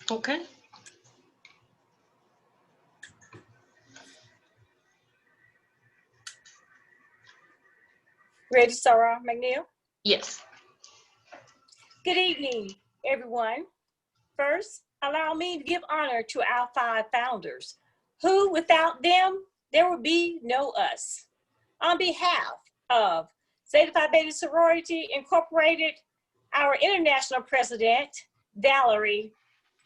Okay. Ready, Sarah McNeil? Yes. Good evening, everyone. First, allow me to give honor to our 5 founders, who without them, there would be no us. On behalf of Zeta Phi Beta Sorority Incorporated, our international president, Valerie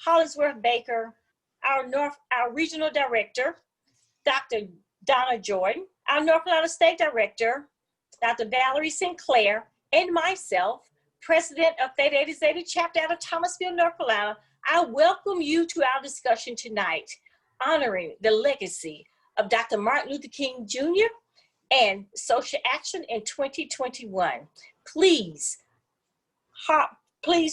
Hollingsworth Baker, our regional director, Dr. Donna Jordan, our North Carolina State Director, Dr. Valerie Sinclair, and myself, President of Theta Eta Zeta Chapter out of Thomasville, North Carolina, I welcome you to our discussion tonight, honoring the legacy of Dr. Martin Luther King Jr. and social action in 2021. Please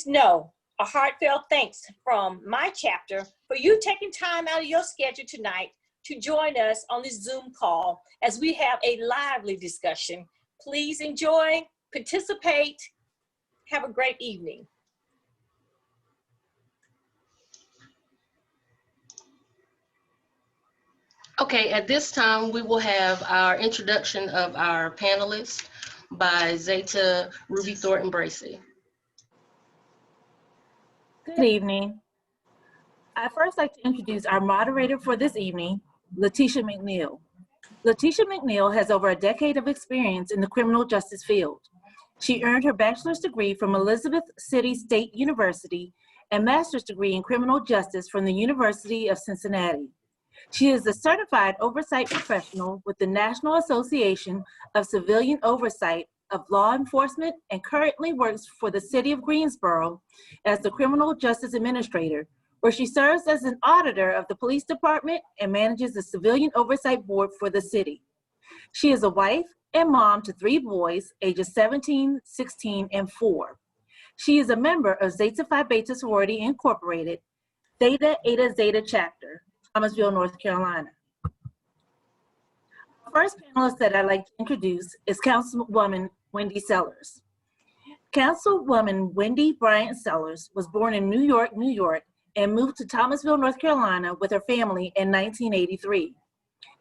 know a heartfelt thanks from my chapter for you taking time out of your schedule tonight to join us on this Zoom call as we have a lively discussion. Please enjoy, participate, have a great evening. Okay, at this time, we will have our introduction of our panelists by Zeta Ruby Thornton Bracey. Good evening. I'd first like to introduce our moderator for this evening, Letitia McNeil. Letitia McNeil has over a decade of experience in the criminal justice field. She earned her bachelor's degree from Elizabeth City State University and master's degree in criminal justice from the University of Cincinnati. She is a certified oversight professional with the National Association of Civilian Oversight of Law Enforcement and currently works for the City of Greensboro as the Criminal Justice Administrator, where she serves as an auditor of the police department and manages the Civilian Oversight Board for the city. She is a wife and mom to 3 boys, ages 17, 16, and 4. She is a member of Zeta Phi Beta Sorority Incorporated, Theta Eta Zeta Chapter, Thomasville, North Carolina. The first panelist that I'd like to introduce is Councilwoman Wendy Sellers. Councilwoman Wendy Bryant Sellers was born in New York, New York, and moved to Thomasville, North Carolina with her family in 1983.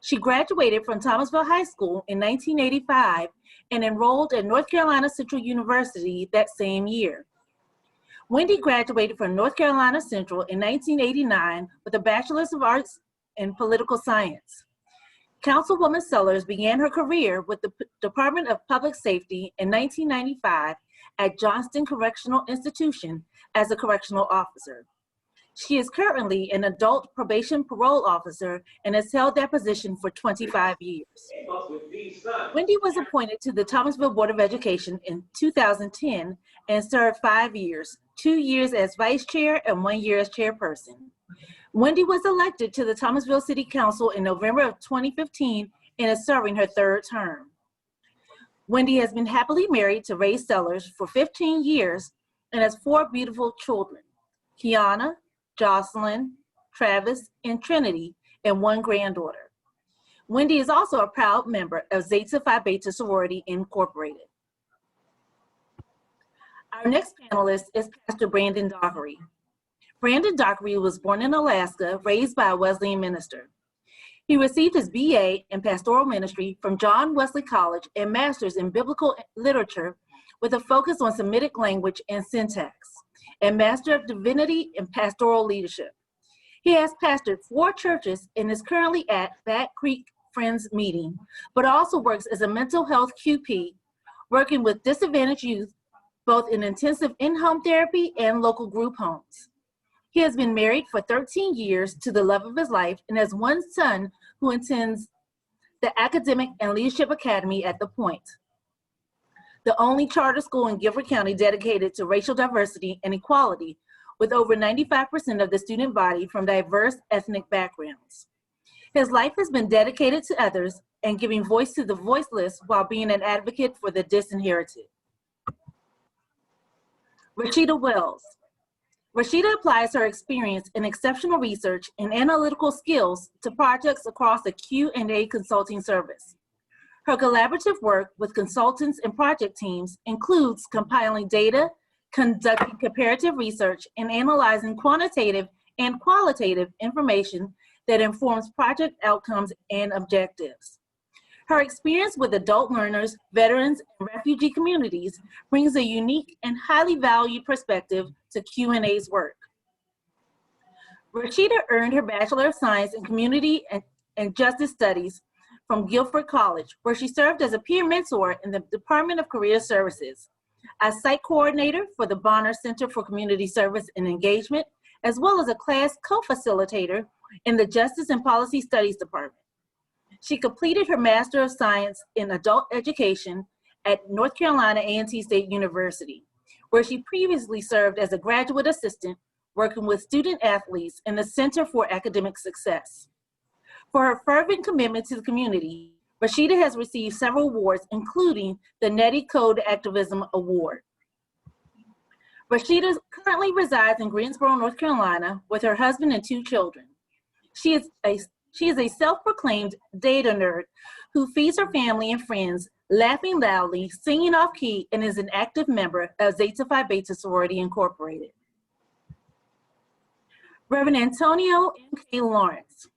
She graduated from Thomasville High School in 1985 and enrolled at North Carolina Central University that same year. Wendy graduated from North Carolina Central in 1989 with a Bachelor's of Arts in Political Science. Councilwoman Sellers began her career with the Department of Public Safety in 1995 at Johnston Correctional Institution as a correctional officer. She is currently an adult probation parole officer and has held that position for 25 years. Wendy was appointed to the Thomasville Board of Education in 2010 and served 5 years, 2 years as vice chair and 1 year as chairperson. Wendy was elected to the Thomasville City Council in November of 2015 and is serving her 3rd term. Wendy has been happily married to Ray Sellers for 15 years and has 4 beautiful children, Kiana, Jocelyn, Travis, and Trinity, and 1 granddaughter. Wendy is also a proud member of Zeta Phi Beta Sorority Incorporated. Our next panelist is Pastor Brandon Dockery. Brandon Dockery was born in Alaska, raised by a Wesleyan minister. He received his BA in pastoral ministry from John Wesley College and master's in biblical literature with a focus on Semitic language and syntax, and Master of Divinity in Pastoral Leadership. He has pastored 4 churches and is currently at Bat Creek Friends Meeting, but also works as a mental health QP, working with disadvantaged youth, both in intensive in-home therapy and local group homes. He has been married for 13 years to the love of his life and has 1 son who attends the Academic and Leadership Academy at The Point, the only charter school in Guilford County dedicated to racial diversity and equality, with over 95% of the student body from diverse ethnic backgrounds. His life has been dedicated to others and giving voice to the voiceless while being an advocate for the disinherited. Rashida Wells. Rashida applies her experience in exceptional research and analytical skills to projects across the Q&A consulting service. Her collaborative work with consultants and project teams includes compiling data, conducting comparative research, and analyzing quantitative and qualitative information that informs project outcomes and objectives. Her experience with adult learners, veterans, and refugee communities brings a unique and highly valued perspective to Q&A's work. Rashida earned her Bachelor of Science in Community and Justice Studies from Guilford College, where she served as a peer mentor in the Department of Career Services, as site coordinator for the Bonner Center for Community Service and Engagement, as well as a class co-facilitator in the Justice and Policy Studies Department. She completed her Master of Science in Adult Education at North Carolina A&T State University, where she previously served as a graduate assistant working with student athletes in the Center for Academic Success. For her fervent commitment to the community, Rashida has received several awards, including the Nettie Code Activism Award. Rashida currently resides in Greensboro, North Carolina, with her husband and 2 children. She is a self-proclaimed data nerd who feeds her family and friends, laughing loudly, singing off key, and is an active member of Zeta Phi Beta Sorority Incorporated. Reverend Antonio M.K. Lawrence.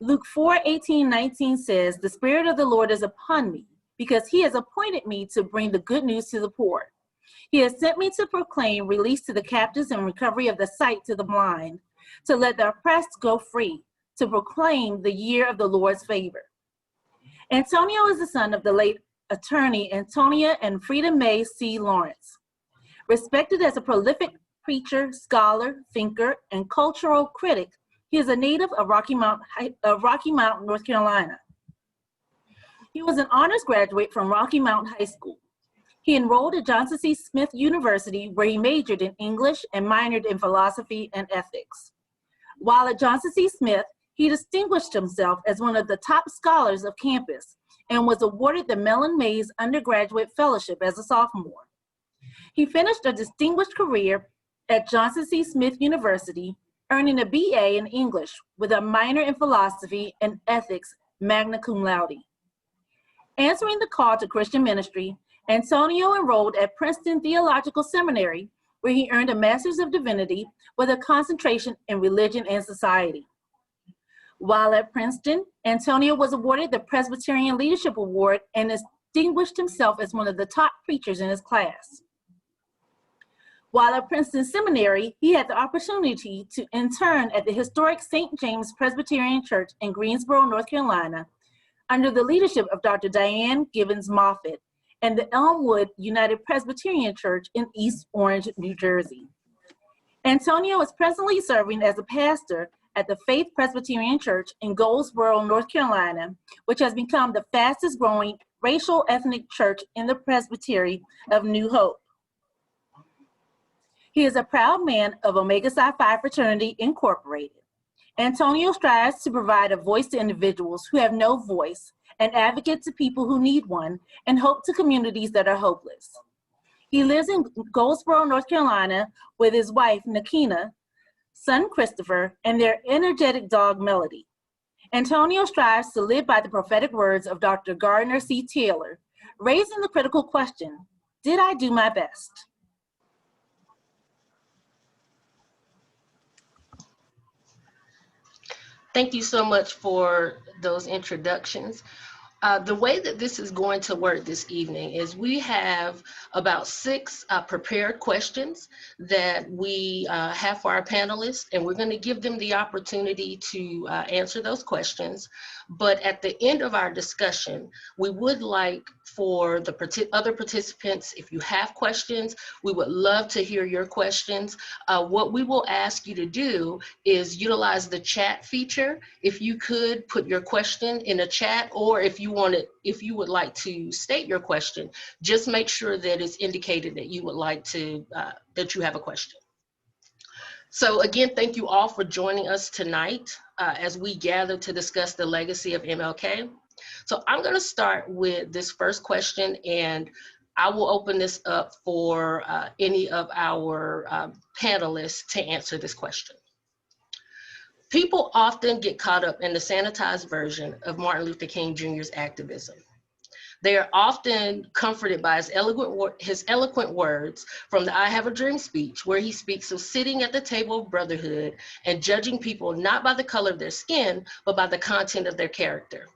Luke 4:18-19 says, "The Spirit of the Lord is upon me, because he has appointed me to bring the good news to the poor. He has sent me to proclaim release to the captives and recovery of the sight to the blind, to let the oppressed go free, to proclaim the year of the Lord's favor." Antonio is the son of the late attorney Antonia and Frida Mae C. Lawrence. Respected as a prolific preacher, scholar, thinker, and cultural critic, he is a native of Rocky Mount, North Carolina. He was an honors graduate from Rocky Mount High School. He enrolled at Johnson C. Smith University, where he majored in English and minored in philosophy and ethics. While at Johnson C. Smith, he distinguished himself as one of the top scholars of campus and was awarded the Mellon Mays Undergraduate Fellowship as a sophomore. He finished a distinguished career at Johnson C. Smith University, earning a BA in English with a minor in philosophy and ethics, magna cum laude. Answering the call to Christian ministry, Antonio enrolled at Princeton Theological Seminary, where he earned a Master's of Divinity with a concentration in religion and society. While at Princeton, Antonio was awarded the Presbyterian Leadership Award and distinguished himself as one of the top preachers in his class. While at Princeton Seminary, he had the opportunity to intern at the historic St. James Presbyterian Church in Greensboro, North Carolina, under the leadership of Dr. Diane Givens Moffett, and the Elmwood United Presbyterian Church in East Orange, New Jersey. Antonio is presently serving as a pastor at the Faith Presbyterian Church in Goldsboro, North Carolina, which has become the fastest growing racial ethnic church in the Presbytery of New Hope. He is a proud man of Omega Psi Phi Fraternity Incorporated. Antonio strives to provide a voice to individuals who have no voice, an advocate to people who need one, and hope to communities that are hopeless. He lives in Goldsboro, North Carolina with his wife, Nakina, son Christopher, and their energetic dog, Melody. Antonio strives to live by the prophetic words of Dr. Gardner C. Taylor, raising the critical question, did I do my best? Thank you so much for those introductions. The way that this is going to work this evening is we have about 6 prepared questions that we have for our panelists, and we're going to give them the opportunity to answer those questions. But at the end of our discussion, we would like for the other participants, if you have questions, we would love to hear your questions. What we will ask you to do is utilize the chat feature. If you could put your question in a chat, or if you would like to state your question, just make sure that it's indicated that you would like to, that you have a question. So again, thank you all for joining us tonight as we gather to discuss the legacy of MLK. So I'm going to start with this first question, and I will open this up for any of our panelists to answer this question. People often get caught up in the sanitized version of Martin Luther King Jr.'s activism. They are often comforted by his eloquent words from the I Have a Dream speech, where he speaks of sitting at the table of brotherhood and judging people not by the color of their skin, but by the content of their character.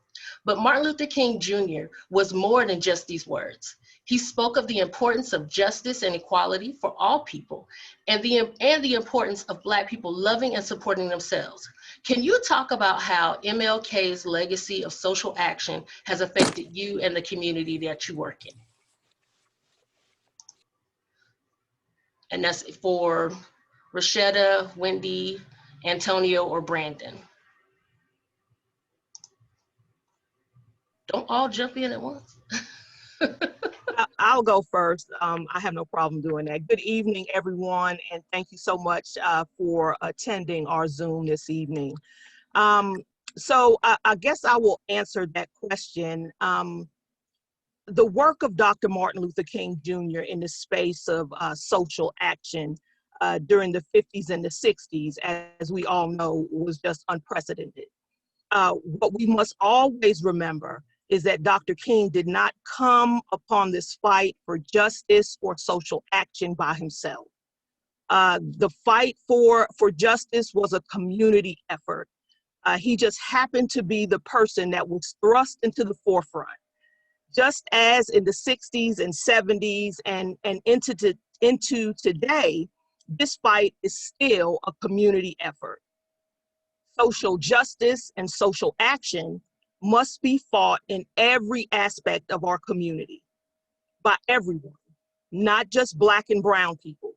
But Martin Luther King Jr. was more than just these words. He spoke of the importance of justice and equality for all people, and the importance of Black people loving and supporting themselves. Can you talk about how MLK's legacy of social action has affected you and the community that you work in? And that's for Rashida, Wendy, Antonio, or Brandon. Don't all jump in at once. I'll go first. I have no problem doing that. Good evening, everyone, and thank you so much for attending our Zoom this evening. So I guess I will answer that question. The work of Dr. Martin Luther King Jr. in the space of social action during the 50s and the 60s, as we all know, was just unprecedented. What we must always remember is that Dr. King did not come upon this fight for justice or social action by himself. The fight for justice was a community effort. He just happened to be the person that was thrust into the forefront. Just as in the 60s and 70s and into today, this fight is still a community effort. Social justice and social action must be fought in every aspect of our community by everyone, not just Black and brown people.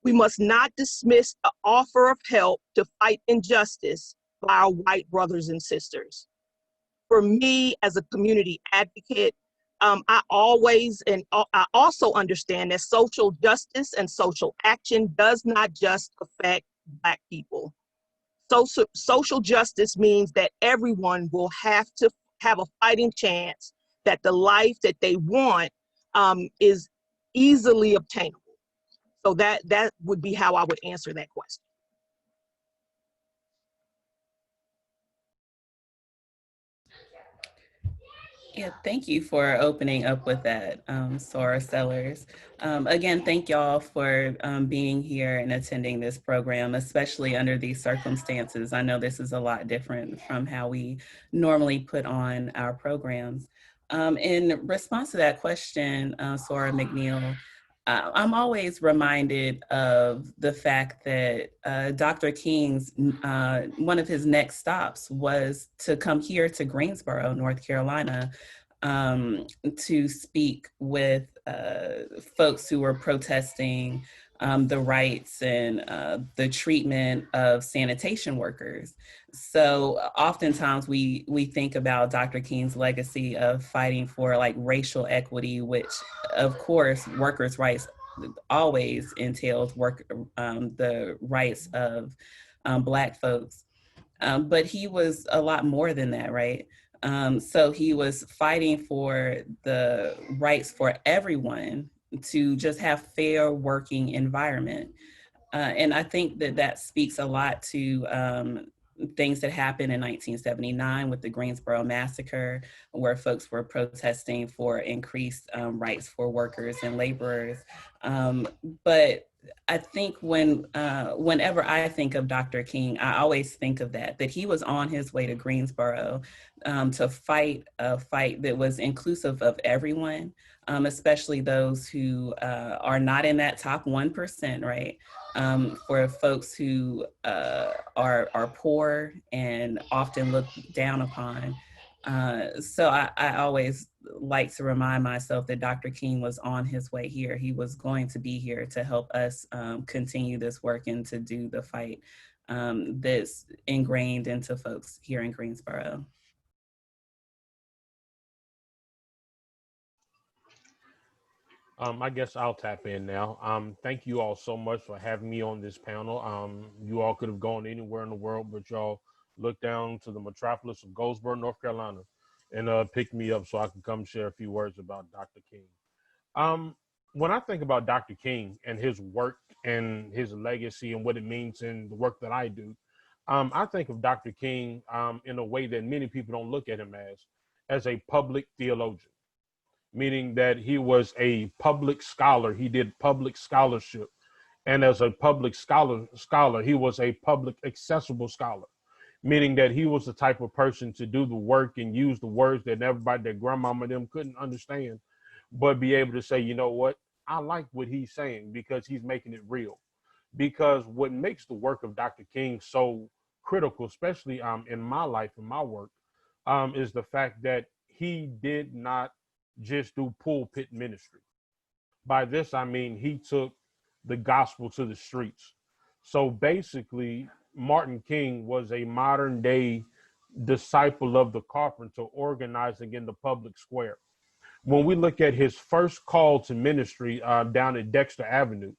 We must not dismiss the offer of help to fight injustice by our white brothers and sisters. For me, as a community advocate, I also understand that social justice and social action does not just affect Black people. Social justice means that everyone will have to have a fighting chance that the life that they want is easily obtainable. So that would be how I would answer that question. Yeah, thank you for opening up with that, Sora Sellers. Again, thank y'all for being here and attending this program, especially under these circumstances. I know this is a lot different from how we normally put on our programs. In response to that question, Sora McNeil, I'm always reminded of the fact that Dr. King's, one of his next stops was to come here to Greensboro, North Carolina, to speak with folks who were protesting the rights and the treatment of sanitation workers. So oftentimes we think about Dr. King's legacy of fighting for like racial equity, which of course workers' rights always entails the rights of Black folks. But he was a lot more than that, right? So he was fighting for the rights for everyone to just have fair working environment. And I think that speaks a lot to things that happened in 1979 with the Greensboro Massacre, where folks were protesting for increased rights for workers and laborers. But I think whenever I think of Dr. King, I always think of that he was on his way to Greensboro to fight a fight that was inclusive of everyone, especially those who are not in that top 1%, right? For folks who are poor and often looked down upon. So I always like to remind myself that Dr. King was on his way here. He was going to be here to help us continue this work and to do the fight that's ingrained into folks here in Greensboro. I guess I'll tap in now. Thank you all so much for having me on this panel. You all could have gone anywhere in the world, but y'all looked down to the metropolis of Goldsboro, North Carolina, and picked me up so I can come share a few words about Dr. King. When I think about Dr. King and his work and his legacy and what it means in the work that I do, I think of Dr. King in a way that many people don't look at him as a public theologian. meaning that he was a public scholar. He did public scholarship. And as a public scholar, he was a public accessible scholar, meaning that he was the type of person to do the work and use the words that everybody, that grandmama and them couldn't understand, but be able to say, you know what, I like what he's saying because he's making it real. Because what makes the work of Dr. King so critical, especially in my life and my work, is the fact that he did not just do pulpit ministry. By this, I mean he took the gospel to the streets. So basically, Martin King was a modern day disciple of the carpenter organizing in the public square. When we look at his first call to ministry down at Dexter Avenue,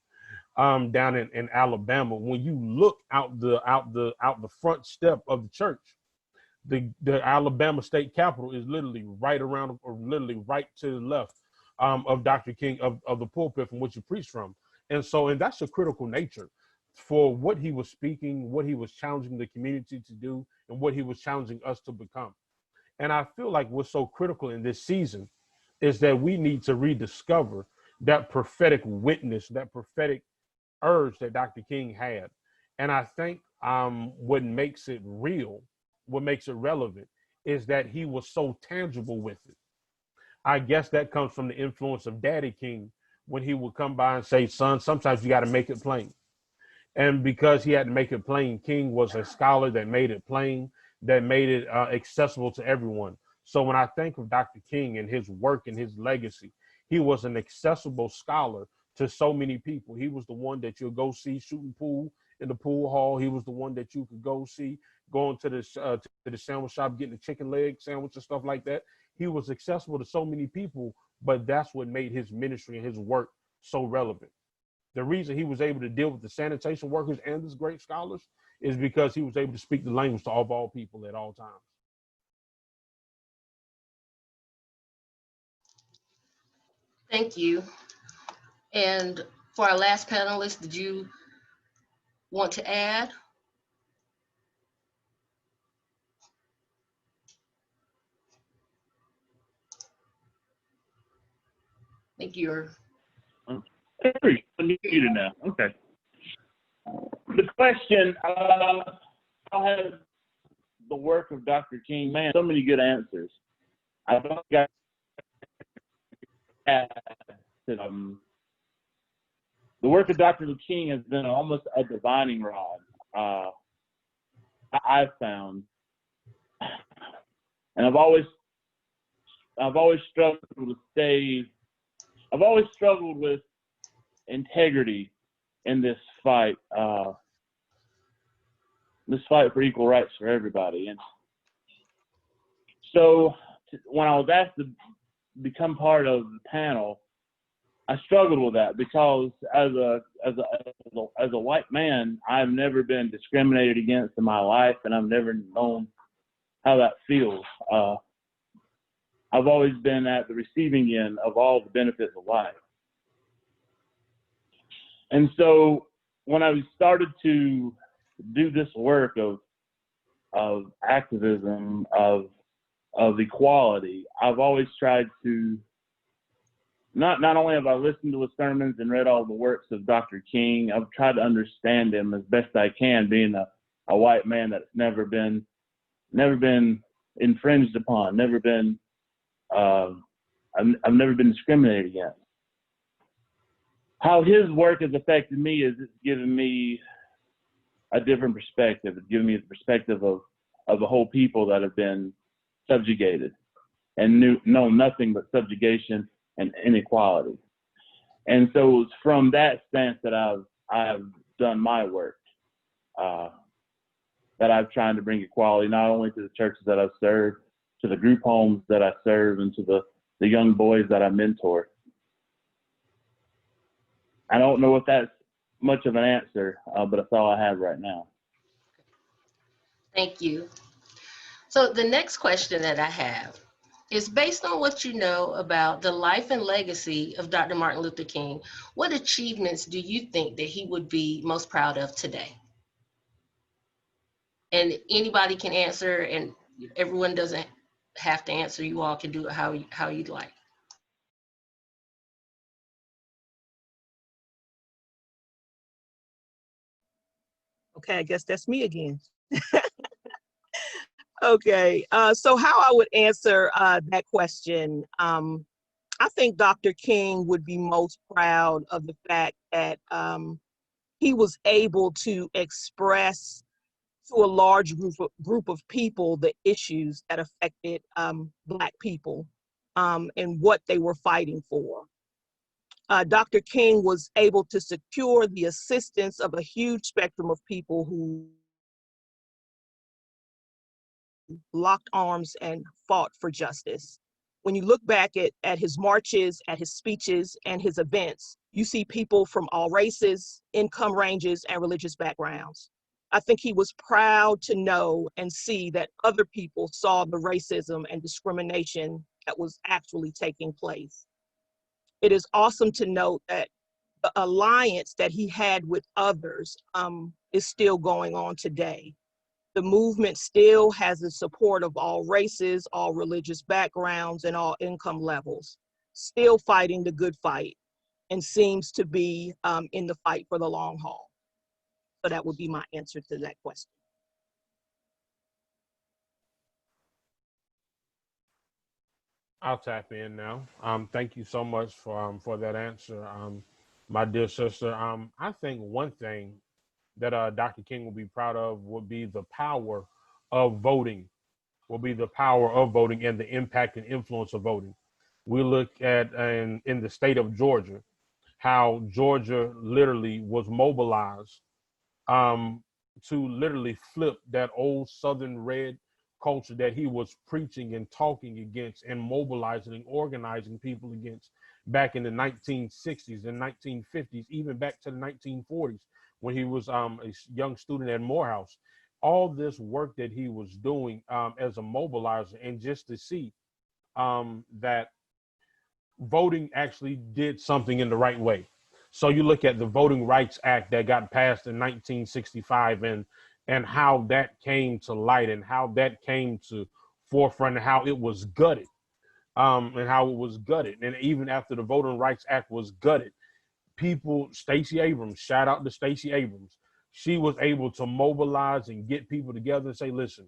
down in Alabama, when you look out the front step of the church, the Alabama State Capitol is literally right around, or literally right to the left of Dr. King, of the pulpit from which he preached from. And that's a critical nature for what he was speaking, what he was challenging the community to do, and what he was challenging us to become. And I feel like what's so critical in this season is that we need to rediscover that prophetic witness, that prophetic urge that Dr. King had. And I think what makes it real, what makes it relevant, is that he was so tangible with it. I guess that comes from the influence of Daddy King, when he would come by and say, son, sometimes you got to make it plain. And because he had to make it plain, King was a scholar that made it plain, that made it accessible to everyone. So when I think of Dr. King and his work and his legacy, he was an accessible scholar to so many people. He was the one that you'll go see shooting pool in the pool hall. He was the one that you could go see going to the sandwich shop, getting a chicken leg sandwich and stuff like that. He was accessible to so many people, but that's what made his ministry and his work so relevant. The reason he was able to deal with the sanitation workers and these great scholars is because he was able to speak the language to all people at all times. Thank you. And for our last panelist, did you want to add? I think you're. Hey, I'm muted now. Okay. The question, how has the work of Dr. King, man, so many good answers. I don't got the work of Dr. King has been almost a divining rod. I've found, and I've always struggled with integrity in this fight for equal rights for everybody. And so when I was asked to become part of the panel, I struggled with that because as a white man, I've never been discriminated against in my life, and I've never known how that feels. I've always been at the receiving end of all the benefits of life. And so when I started to do this work of activism, of equality, I've always tried to, not only have I listened to his sermons and read all the works of Dr. King, I've tried to understand him as best I can, being a white man that's never been infringed upon, I've never been discriminated against. How his work has affected me is it's given me a different perspective. It's given me the perspective of a whole people that have been subjugated and known nothing but subjugation and inequality. And so it's from that stance that I've done my work, that I've tried to bring equality not only to the churches that I've served, to the group homes that I serve, and to the young boys that I mentor. I don't know if that's much of an answer, but that's all I have right now. Thank you. So the next question that I have is, based on what you know about the life and legacy of Dr. Martin Luther King, what achievements do you think that he would be most proud of today? And anybody can answer, and everyone doesn't have to answer. You all can do it how you'd like. Okay, I guess that's me again. Okay, so how I would answer that question, I think Dr. King would be most proud of the fact that he was able to express to a large group of people the issues that affected Black people and what they were fighting for. Dr. King was able to secure the assistance of a huge spectrum of people who locked arms and fought for justice. When you look back at his marches, at his speeches, and his events, you see people from all races, income ranges, and religious backgrounds. I think he was proud to know and see that other people saw the racism and discrimination that was actually taking place. It is awesome to note that the alliance that he had with others is still going on today. The movement still has the support of all races, all religious backgrounds, and all income levels, still fighting the good fight and seems to be in the fight for the long haul. So that would be my answer to that question. I'll tap in now. Thank you so much for that answer, my dear sister. I think one thing that Dr. King will be proud of would be the power of voting, and the impact and influence of voting. We look at in the state of Georgia, how Georgia literally was mobilized um, to literally flip that old Southern red culture that he was preaching and talking against and mobilizing and organizing people against back in the 1960s and 1950s, even back to the 1940s when he was a young student at Morehouse. All this work that he was doing as a mobilizer, and just to see that voting actually did something in the right way. So you look at the Voting Rights Act that got passed in 1965 and how that came to light and how that came to forefront and how it was gutted. And even after the Voting Rights Act was gutted, people, Stacey Abrams, shout out to Stacey Abrams, she was able to mobilize and get people together and say, listen,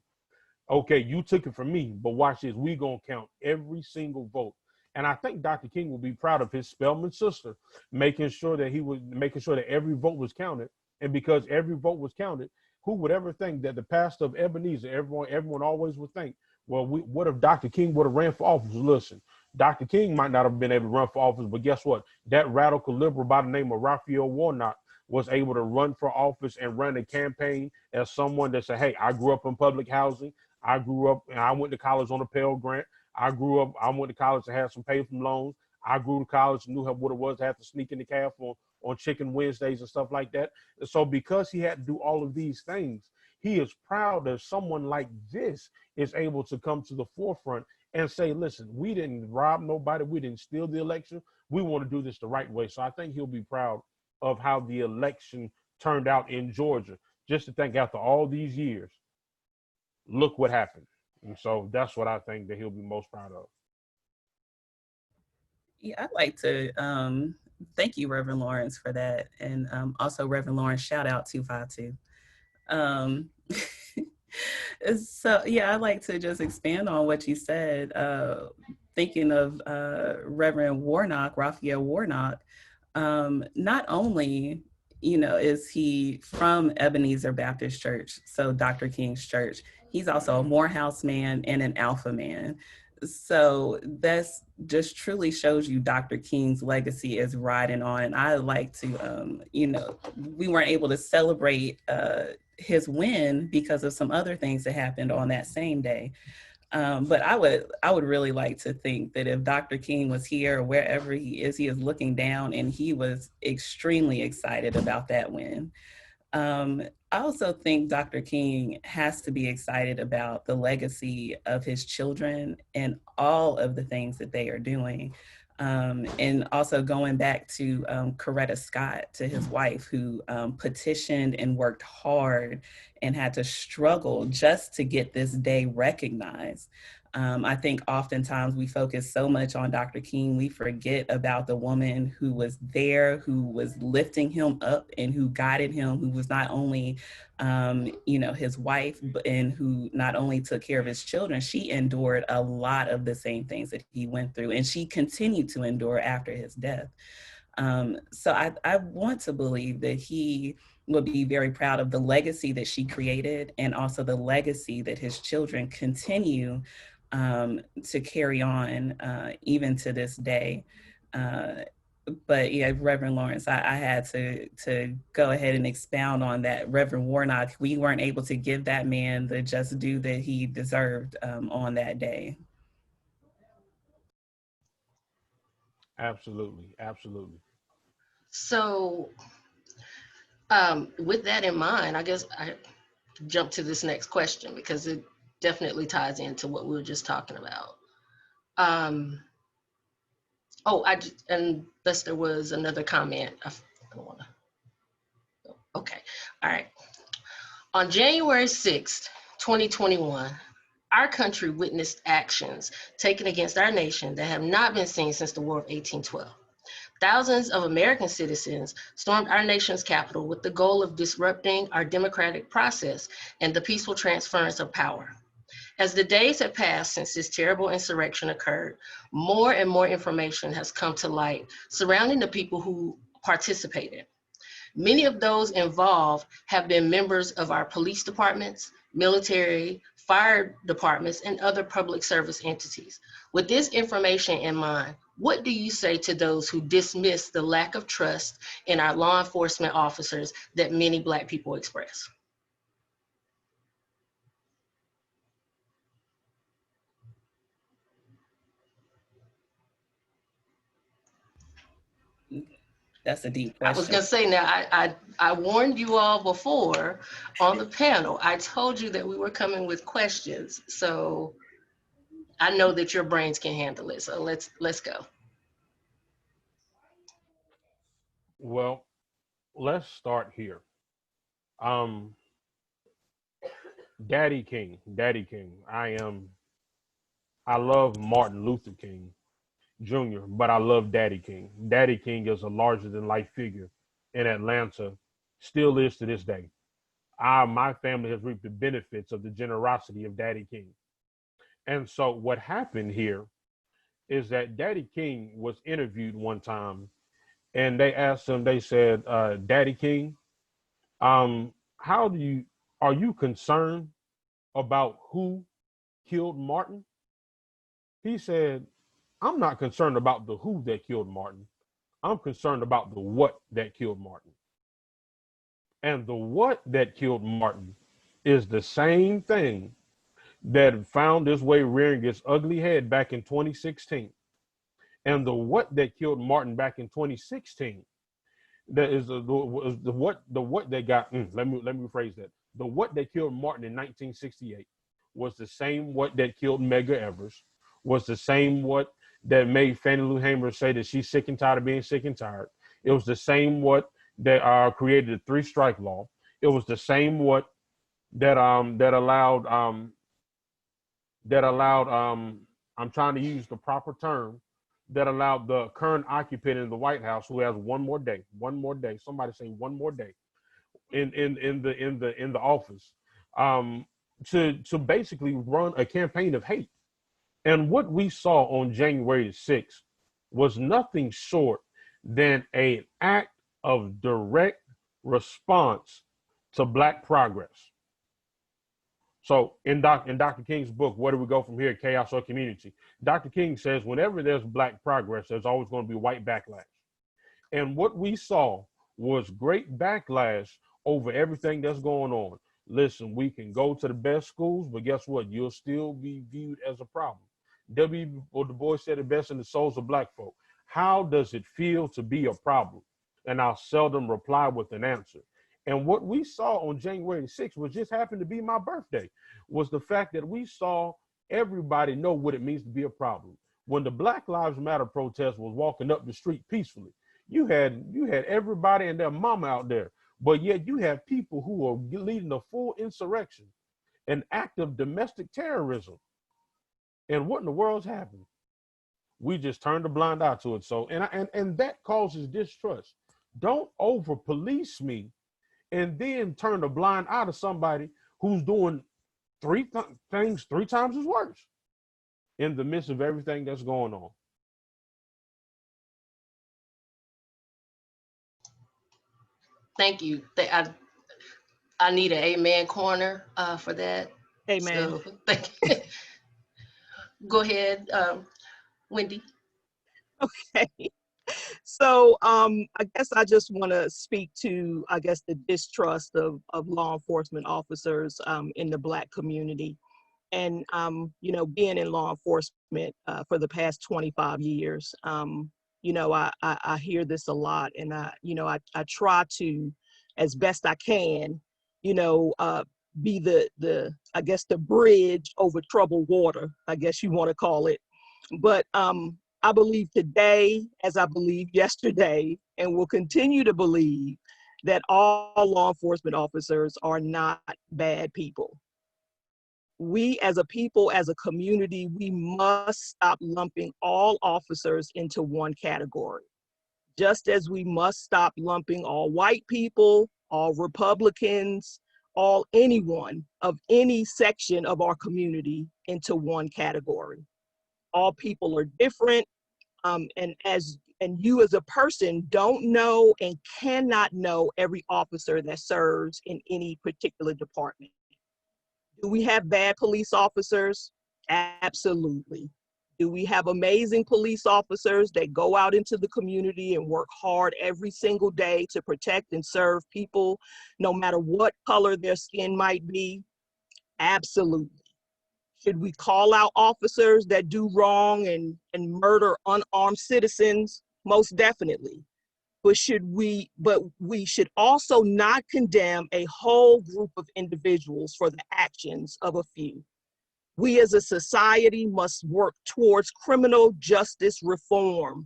okay, you took it from me, but watch this. We gonna count every single vote. And I think Dr. King will be proud of his Spelman sister, making sure that every vote was counted. And because every vote was counted, who would ever think that the pastor of Ebenezer, everyone always would think, well, what if Dr. King would have ran for office? Listen, Dr. King might not have been able to run for office, but guess what? That radical liberal by the name of Raphael Warnock was able to run for office and run a campaign as someone that said, hey, I grew up in public housing. I grew up and I went to college on a Pell Grant. I went to college and had some pay from loans. I grew to college and knew what it was to have to sneak in the cab on Chicken Wednesdays and stuff like that. And so because he had to do all of these things, he is proud that someone like this is able to come to the forefront and say, listen, we didn't rob nobody. We didn't steal the election. We want to do this the right way. So I think he'll be proud of how the election turned out in Georgia. Just to think after all these years, look what happened. And so that's what I think that he'll be most proud of. Yeah, I'd like to thank you, Reverend Lawrence, for that. And also, Reverend Lawrence, shout out 252. So, yeah, I'd like to just expand on what you said. Thinking of Reverend Warnock, Raphael Warnock, not only, is he from Ebenezer Baptist Church, so Dr. King's church, he's also a Morehouse man and an Alpha man. So that's just truly shows you Dr. King's legacy is riding on. And I like to, we weren't able to celebrate his win because of some other things that happened on that same day. But I would really like to think that if Dr. King was here or wherever he is looking down and he was extremely excited about that win. I also think Dr. King has to be excited about the legacy of his children and all of the things that they are doing. And also going back to Coretta Scott, to his wife, who petitioned and worked hard and had to struggle just to get this day recognized. I think oftentimes we focus so much on Dr. King, we forget about the woman who was there, who was lifting him up and who guided him, who was not only, his wife, and who not only took care of his children, she endured a lot of the same things that he went through, and she continued to endure after his death. So I want to believe that he will be very proud of the legacy that she created, and also the legacy that his children continue to carry on even to this day. But yeah, Reverend Lawrence, I had to go ahead and expound on that. Reverend Warnock, we weren't able to give that man the just due that he deserved on that day. Absolutely, absolutely. So with that in mind, I guess I jump to this next question because it definitely ties into what we were just talking about. Unless there was another comment. I don't want to. Okay, all right. On January 6th, 2021, our country witnessed actions taken against our nation that have not been seen since the War of 1812. Thousands of American citizens stormed our nation's capital with the goal of disrupting our democratic process and the peaceful transference of power. As the days have passed since this terrible insurrection occurred, more and more information has come to light surrounding the people who participated. Many of those involved have been members of our police departments, military, fire departments, and other public service entities. With this information in mind, what do you say to those who dismiss the lack of trust in our law enforcement officers that many Black people express? That's a deep I was question. gonna say now, I warned you all before on the panel. I told you that we were coming with questions, so I know that your brains can handle it. So let's go. Well, let's start here. Um, Daddy King. I love Martin Luther King Jr., but I love Daddy King. Daddy King is a larger than life figure in Atlanta, still is to this day. My family has reaped the benefits of the generosity of Daddy King. And so what happened here is that Daddy King was interviewed one time, and they asked him, they said, Daddy King, how are you concerned about who killed Martin? He said, I'm not concerned about the who that killed Martin. I'm concerned about the what that killed Martin. And the what that killed Martin is the same thing that found its way rearing its ugly head back in 2016. And the what that killed Martin back in 2016, that is the what that got. Let me rephrase that. The what that killed Martin in 1968 was the same what that killed Medgar Evers, was the same what that made Fannie Lou Hamer say that she's sick and tired of being sick and tired. It was the same what that created the three-strike law. It was the same what that allowed I'm trying to use the proper term, that allowed the current occupant in the White House, who has one more day, somebody say one more day in the office, to basically run a campaign of hate. And what we saw on January the 6th was nothing short than an act of direct response to Black progress. So in Dr. King's book, Where Do We Go From Here, Chaos or Community? Dr. King says, whenever there's Black progress, there's always going to be white backlash. And what we saw was great backlash over everything that's going on. Listen, we can go to the best schools, but guess what? You'll still be viewed as a problem. W. Du Bois said it best in The Souls of Black Folk. How does it feel to be a problem? And I'll seldom reply with an answer. And what we saw on January 6th, which just happened to be my birthday, was the fact that we saw everybody know what it means to be a problem. When the Black Lives Matter protest was walking up the street peacefully, you had everybody and their mama out there, but yet you have people who are leading a full insurrection, an act of domestic terrorism, And what in the world's happened? We just turned a blind eye to it. So, and that causes distrust. Don't over police me and then turn a blind eye to somebody who's doing things 3 times as worse in the midst of everything that's going on. Thank you. I need an amen corner for that. Amen. So thank you. Go ahead, Wendy. Okay. So I guess I just want to speak to, I guess, the distrust of law enforcement officers in the Black community. And, you know, being in law enforcement for the past 25 years, you know, I hear this a lot, and I try to, as best I can, you know, be I guess, the bridge over troubled water, I guess you want to call it. But I believe today, as I believed yesterday, and will continue to believe, that all law enforcement officers are not bad people. We as a people, as a community, we must stop lumping all officers into one category. Just as we must stop lumping all white people, all Republicans, all anyone of any section of our community into one category. All people are different, and you as a person don't know and cannot know every officer that serves in any particular department. Do we have bad police officers? Absolutely. Do we have amazing police officers that go out into the community and work hard every single day to protect and serve people, no matter what color their skin might be? Absolutely. Should we call out officers that do wrong and murder unarmed citizens? Most definitely. But we should also not condemn a whole group of individuals for the actions of a few. We as a society must work towards criminal justice reform.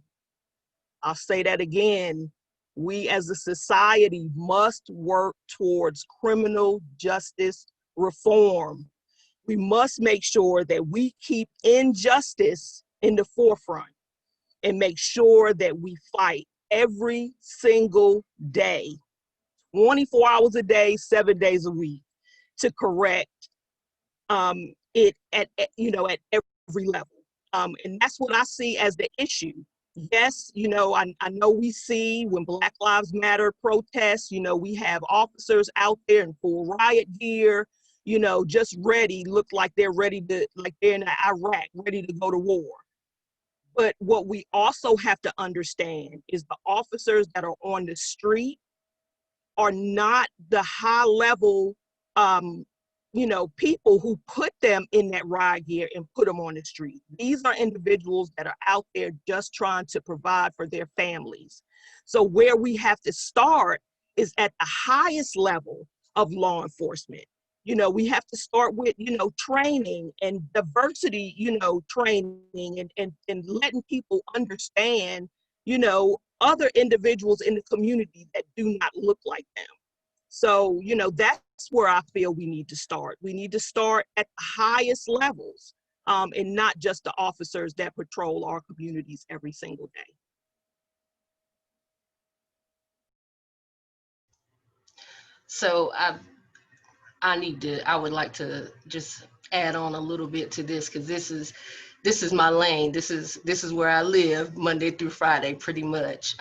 I'll say that again. We as a society must work towards criminal justice reform. We must make sure that we keep injustice in the forefront and make sure that we fight every single day, 24 hours a day, 7 days a week, to correct it at every level. And that's what I see as the issue. Yes, you know, I know we see when Black Lives Matter protests, you know, we have officers out there in full riot gear, you know, just ready, look like they're ready to, like they're in Iraq, ready to go to war. But what we also have to understand is the officers that are on the street are not the high level, you know, people who put them in that riot gear and put them on the street. These are individuals that are out there just trying to provide for their families. So where we have to start is at the highest level of law enforcement. You know, we have to start with, you know, training and diversity, you know, training and letting people understand, you know, other individuals in the community that do not look like them. So, you know, that's where I feel we need to start. We need to start at the highest levels and not just the officers that patrol our communities every single day. So I would like to just add on a little bit to this, because this is my lane. This is where I live Monday through Friday, pretty much.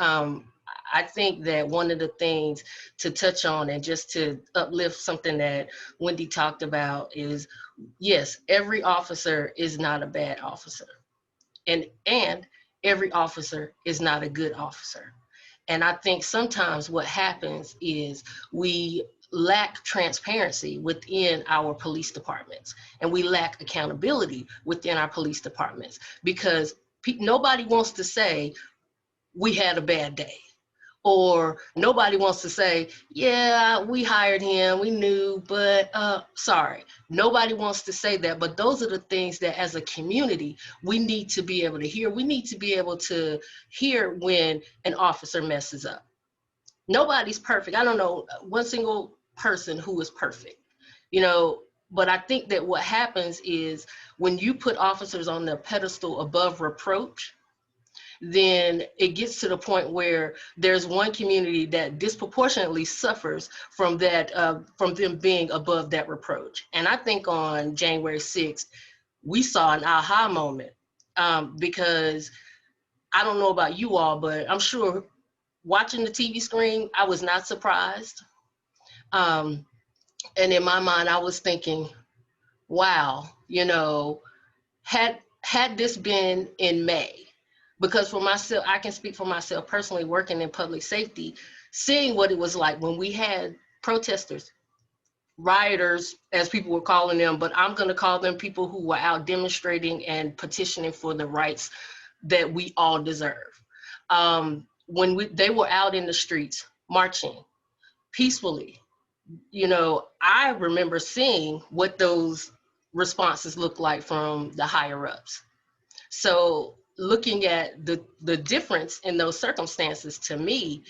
I think that one of the things to touch on and just to uplift something that Wendy talked about is, yes, every officer is not a bad officer, and every officer is not a good officer. And I think sometimes what happens is we lack transparency within our police departments, and we lack accountability within our police departments, because nobody wants to say we had a bad day, or nobody wants to say, yeah, we hired him, we knew, but sorry. Nobody wants to say that, but those are the things that as a community, we need to be able to hear. We need to be able to hear when an officer messes up. Nobody's perfect. I don't know one single person who is perfect, you know, But I think that what happens is when you put officers on the pedestal above reproach, then it gets to the point where there's one community that disproportionately suffers from that, from them being above that reproach. And I think on January 6th, we saw an aha moment, because I don't know about you all, but I'm sure watching the TV screen, I was not surprised. And in my mind, I was thinking, wow, you know, had this been in May, because for myself, I can speak for myself personally, working in public safety, seeing what it was like when we had protesters, rioters, as people were calling them, but I'm going to call them people who were out demonstrating and petitioning for the rights that we all deserve. When they were out in the streets marching peacefully, you know, I remember seeing what those responses look like from the higher ups. So looking at the difference in those circumstances, to me,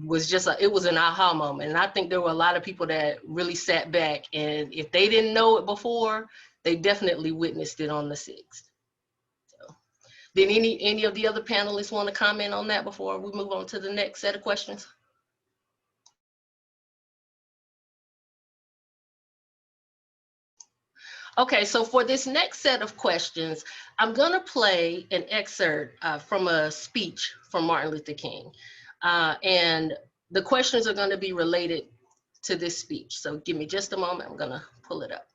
was just it was an aha moment. And I think there were a lot of people that really sat back, and if they didn't know it before, they definitely witnessed it on the 6th. So, did any of the other panelists want to comment on that before we move on to the next set of questions? Okay, so for this next set of questions, I'm going to play an excerpt from a speech from Martin Luther King. And the questions are going to be related to this speech. So give me just a moment. I'm going to pull it up.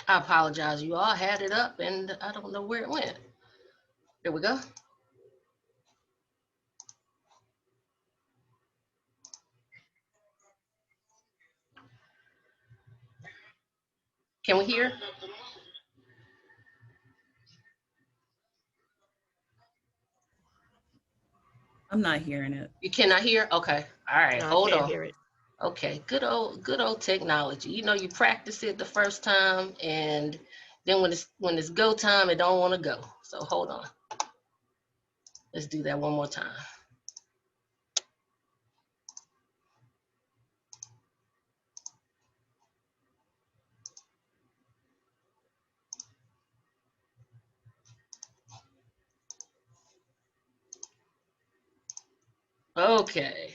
I apologize. You all had it up and I don't know where it went. There we go. Can we hear? I'm not hearing it. You cannot hear? Okay. All right. No, I Hold can't on. hear it. Okay. Good old technology. You know, you practice it the first time, and then when it's go time, it don't want to go. So hold on. Let's do that one more time. Okay.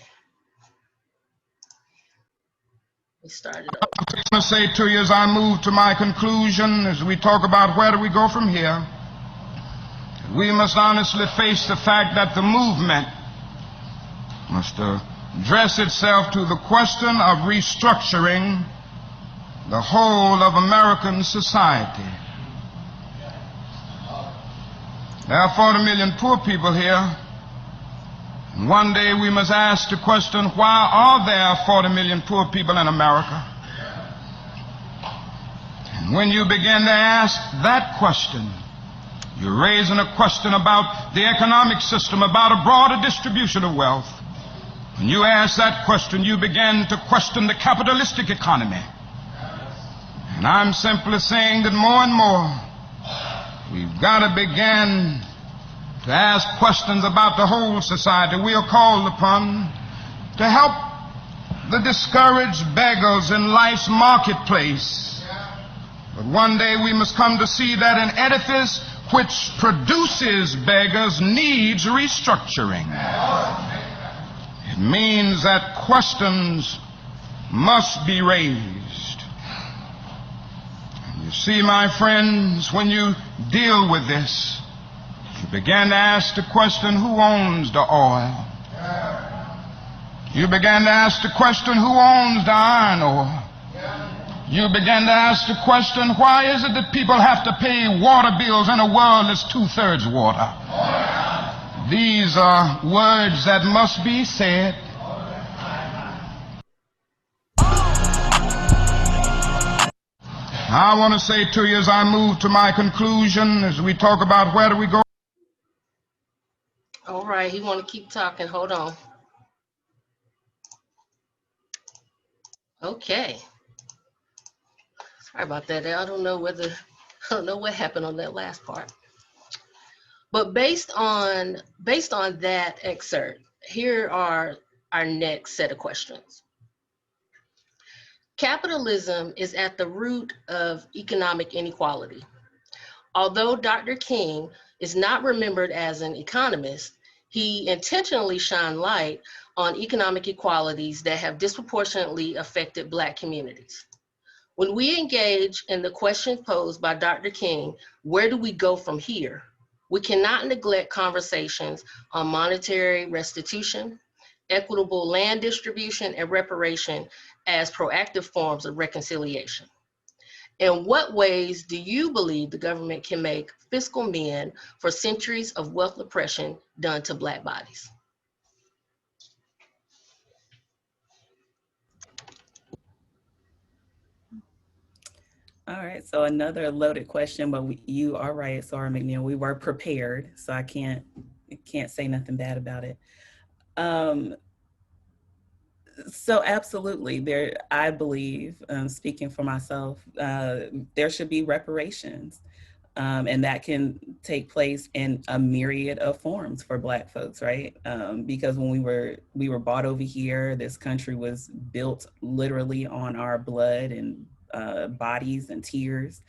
We started up. I'm going to say to you as I move to my conclusion, as we talk about where do we go from here, we must honestly face the fact that the movement must address itself to the question of restructuring the whole of American society. There are 40 million poor people here. And one day we must ask the question, why are there 40 million poor people in America? And when you begin to ask that question, you're raising a question about the economic system, about a broader distribution of wealth. When you ask that question, you begin to question the capitalistic economy. And I'm simply saying that more and more, we've got to begin to ask questions about the whole society. We are called upon to help the discouraged beggars in life's marketplace. But one day we must come to see that an edifice which produces beggars needs restructuring. It means that questions must be raised. And you see, my friends, when you deal with this, you begin to ask the question, who owns the oil? You begin to ask the question, who owns the iron ore? You begin to ask the question, why is it that people have to pay water bills in a world that's 2/3 water? These are words that must be said. I want to say to you as I move to my conclusion, as we talk about where do we go. All right, he want to keep talking. Hold on. Okay. Sorry about that. I don't know what happened on that last part. But based on that excerpt, here are our next set of questions. Capitalism is at the root of economic inequality. Although Dr. King is not remembered as an economist, he intentionally shined light on economic inequalities that have disproportionately affected Black communities. When we engage in the question posed by Dr. King, where do we go from here? We cannot neglect conversations on monetary restitution, equitable land distribution, and reparation as proactive forms of reconciliation. In what ways do you believe the government can make fiscal mend for centuries of wealth oppression done to Black bodies? All right, so another loaded question, but you are right, Sarah McNeil. We were prepared, so I can't say nothing bad about it. So absolutely, I believe, speaking for myself, there should be reparations. And that can take place in a myriad of forms for Black folks, right? Because when we were brought over here, this country was built literally on our blood and bodies and tears.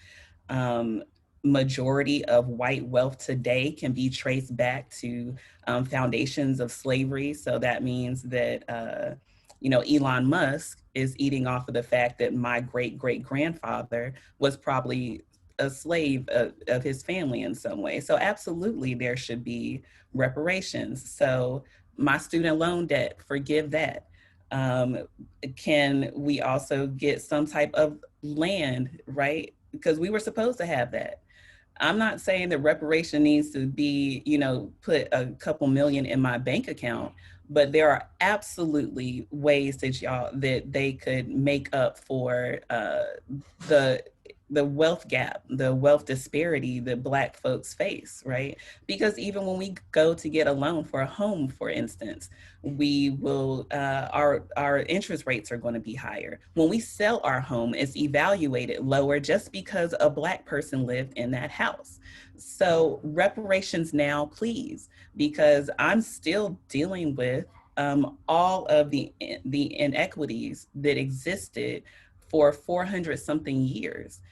Majority of white wealth today can be traced back to foundations of slavery. So that means that Elon Musk is eating off of the fact that my great-great-grandfather was probably a slave of his family in some way. So absolutely there should be reparations. So my student loan debt, forgive that. Can we also get some type of land, right? Because we were supposed to have that. I'm not saying that reparation needs to be, put a couple million in my bank account, but there are absolutely ways that they could make up for the wealth gap, the wealth disparity that Black folks face, right? Because even when we go to get a loan for a home, for instance, we will, our interest rates are going to be higher. When we sell our home, it's evaluated lower just because a Black person lived in that house. So reparations now, please, because I'm still dealing with all of the inequities that existed for 400 something years.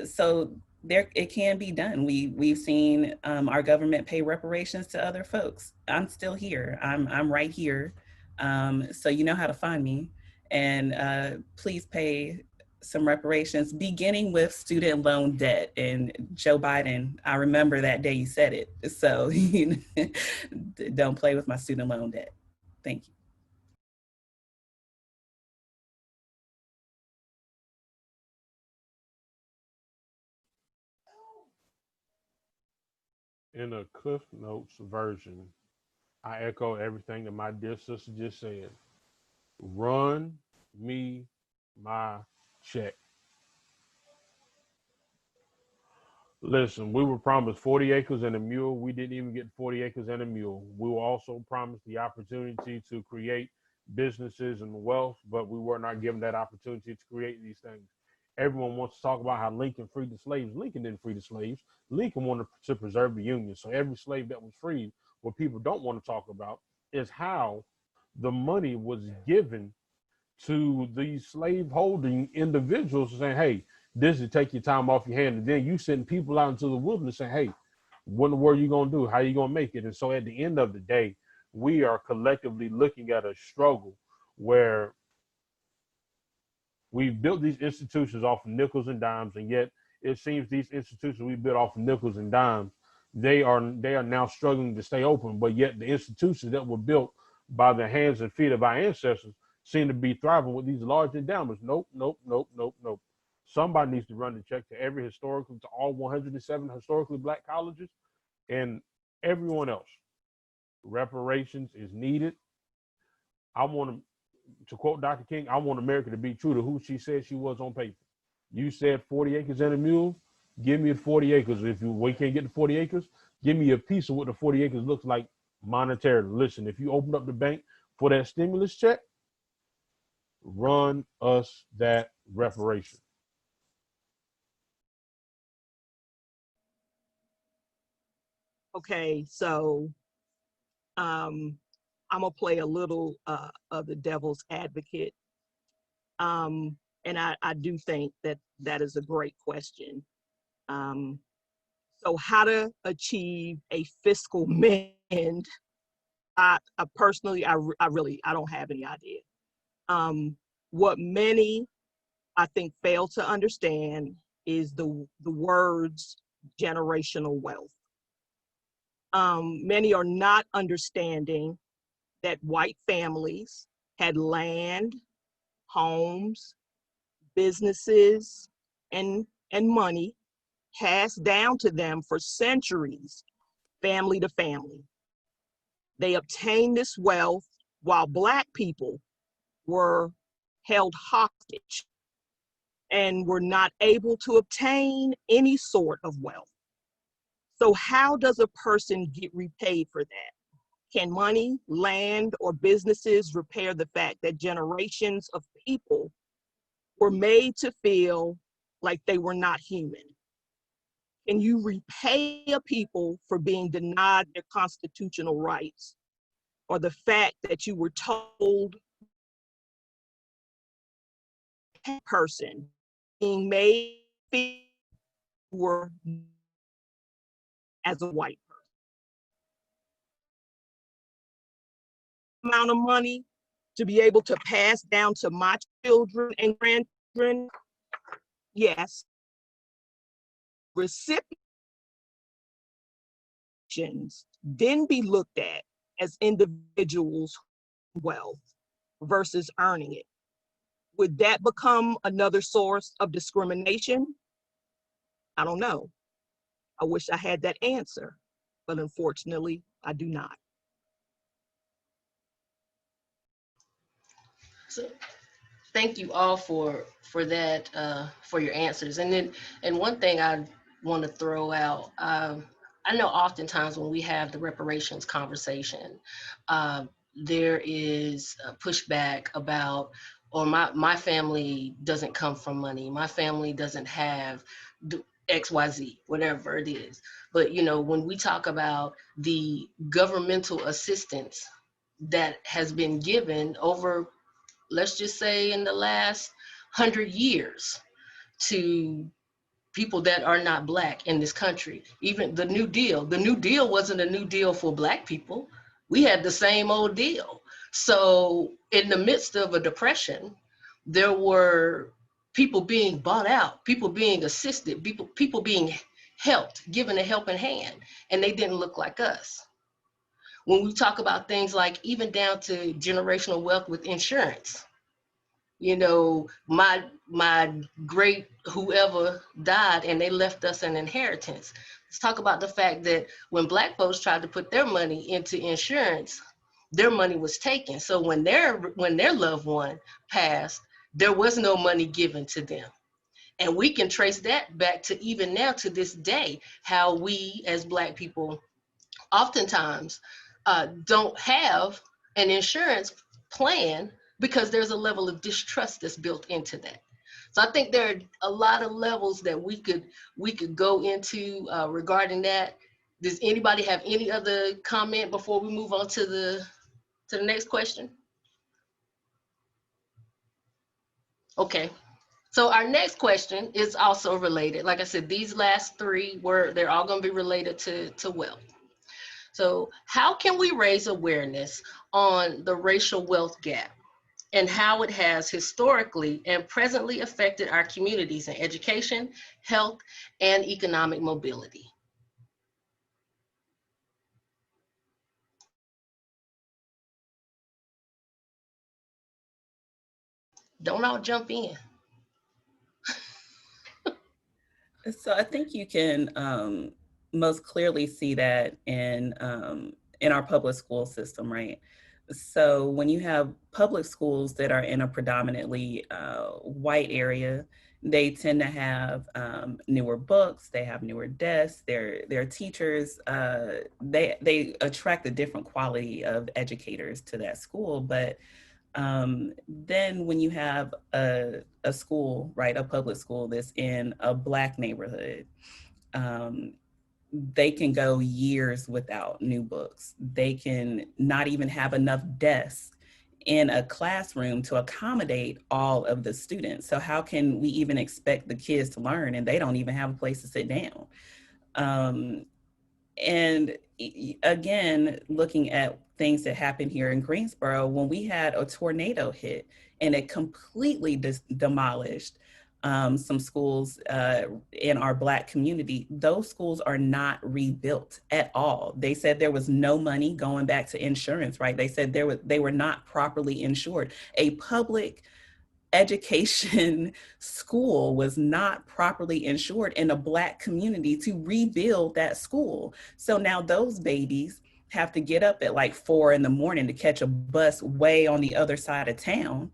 So it can be done. We've seen our government pay reparations to other folks. I'm still here. I'm right here. So you know how to find me, and please pay some reparations, beginning with student loan debt. And Joe Biden, I remember that day you said it. So don't play with my student loan debt. Thank you. In a Cliff Notes version, I echo everything that my dear sister just said. Run me my check. Listen, we were promised 40 acres and a mule. We didn't even get 40 acres and a mule. We were also promised the opportunity to create businesses and wealth, but we were not given that opportunity to create these things. Everyone wants to talk about how Lincoln freed the slaves. Lincoln didn't free the slaves. Lincoln wanted to preserve the Union. So every slave that was freed, what people don't want to talk about is how the money was given to these slave holding individuals saying, hey, this is take your time off your hand. And then you send people out into the wilderness saying, hey, what in the world are you going to do? How are you going to make it? And so at the end of the day, we are collectively looking at a struggle where we've built these institutions off of nickels and dimes, and yet it seems these institutions we built off of nickels and dimes, they are now struggling to stay open, but yet the institutions that were built by the hands and feet of our ancestors seem to be thriving with these large endowments. Nope. Somebody needs to run the check to to all 107 historically Black colleges and everyone else. Reparations is needed. I want to quote Dr. King, I want America to be true to who she said she was on paper. You said 40 acres and a mule, give me 40 acres. If we can't get the 40 acres, give me a piece of what the 40 acres looks like monetarily. Listen, if you open up the bank for that stimulus check, run us that reparation. Okay, so I'm gonna play a little of the devil's advocate. And I do think that that is a great question. So how to achieve a fiscal mend? I personally, I don't have any idea. What many, I think, fail to understand is the words generational wealth. Many are not understanding that white families had land, homes, businesses, and money passed down to them for centuries, family to family. They obtained this wealth while Black people were held hostage and were not able to obtain any sort of wealth. So how does a person get repaid for that? Can money, land, or businesses repair the fact that generations of people were made to feel like they were not human? Can you repay a people for being denied their constitutional rights, or the fact that you were told a person being made to feel you were as a white person? Amount of money to be able to pass down to my children and grandchildren? Yes. Recipients then be looked at as individuals' wealth versus earning it. Would that become another source of discrimination? I don't know. I wish I had that answer, but unfortunately, I do not. So thank you all for that, for your answers. And one thing I want to throw out, I know oftentimes when we have the reparations conversation, there is a pushback about, or my family doesn't come from money. My family doesn't have XYZ, whatever it is. But when we talk about the governmental assistance that has been given over, let's just say, in the last 100 years to people that are not Black in this country. Even the New Deal wasn't a new deal for Black people. We had the same old deal. So in the midst of a depression, there were people being bought out, people being assisted, people being helped, given a helping hand, and they didn't look like us. When we talk about things like even down to generational wealth with insurance, my great whoever died and they left us an inheritance. Let's talk about the fact that when Black folks tried to put their money into insurance, their money was taken. So when their loved one passed, there was no money given to them. And we can trace that back to even now to this day, how we as Black people oftentimes don't have an insurance plan because there's a level of distrust that's built into that. So I think there are a lot of levels that we could go into regarding that. Does anybody have any other comment before we move on to the next question? Okay. So our next question is also related. Like I said, these last three they're all going to be related to wealth. So how can we raise awareness on the racial wealth gap and how it has historically and presently affected our communities in education, health, and economic mobility? Don't all jump in. So I think you can most clearly see that in our public school system, right? So when you have public schools that are in a predominantly white area, they tend to have newer books, they have newer desks, their teachers, they attract a different quality of educators to that school. But Then when you have a school, right, a public school that's in a Black neighborhood, they can go years without new books. They can not even have enough desks in a classroom to accommodate all of the students. So how can we even expect the kids to learn and they don't even have a place to sit down? And again, looking at things that happened here in Greensboro, when we had a tornado hit and it completely demolished some schools in our Black community, those schools are not rebuilt at all. They said there was no money going back to insurance, right? They said they were not properly insured. A public education school was not properly insured in a Black community to rebuild that school. So now those babies have to get up at like 4 a.m. to catch a bus way on the other side of town.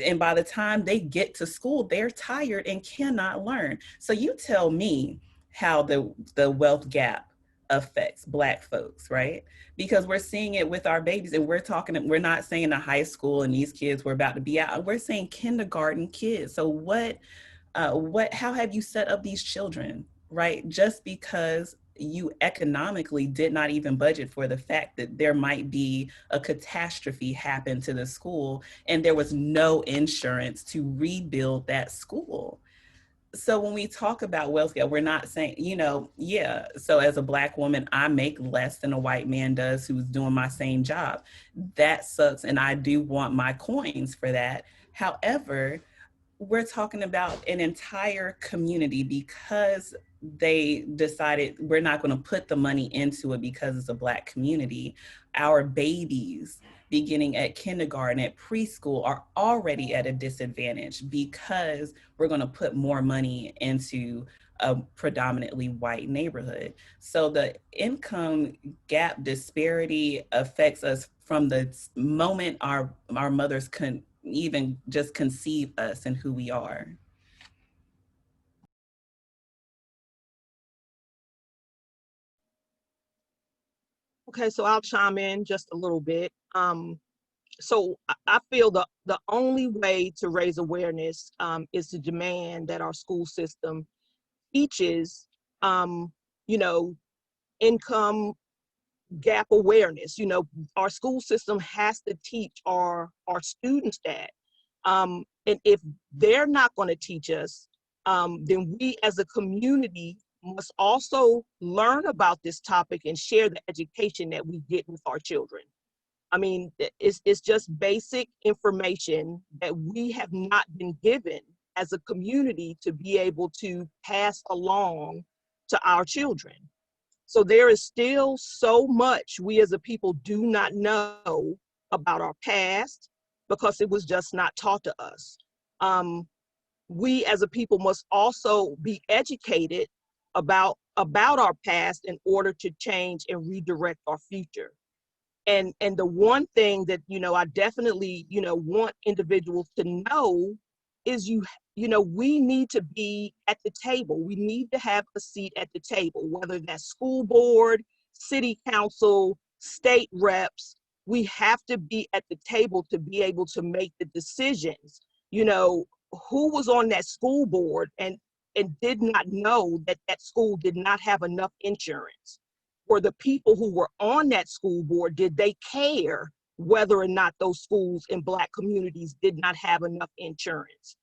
And by the time they get to school, they're tired and cannot learn. So you tell me how the wealth gap affects Black folks, right? Because we're seeing it with our babies, and we're not saying a high school and these kids were about to be out. We're saying kindergarten kids. So how have you set up these children, right? Just because you economically did not even budget for the fact that there might be a catastrophe happen to the school and there was no insurance to rebuild that school. So when we talk about wealth gap, we're not saying, yeah, so as a Black woman, I make less than a white man does who's doing my same job. That sucks. And I do want my coins for that. However, we're talking about an entire community because they decided we're not going to put the money into it because it's a Black community. Our babies beginning at kindergarten, at preschool, are already at a disadvantage because we're going to put more money into a predominantly white neighborhood. So the income gap disparity affects us from the moment our mothers can even just conceive us and who we are. Okay, so I'll chime in just a little bit. So I feel the only way to raise awareness is to demand that our school system teaches, you know, income gap awareness. Our school system has to teach our students that. And if they're not going to teach us, then we as a community must also learn about this topic and share the education that we get with our children. I mean, it's just basic information that we have not been given as a community to be able to pass along to our children. So there is still so much we as a people do not know about our past because it was just not taught to us. We as a people must also be educated about our past in order to change and redirect our future. And the one thing that I definitely want individuals to know is we need to be at the table. We need to have a seat at the table, whether that's school board, city council, state reps. We have to be at the table to be able to make the decisions. Who was on that school board and did not know that that school did not have enough insurance? Or the people who were on that school board, did they care whether or not those schools in Black communities did not have enough insurance?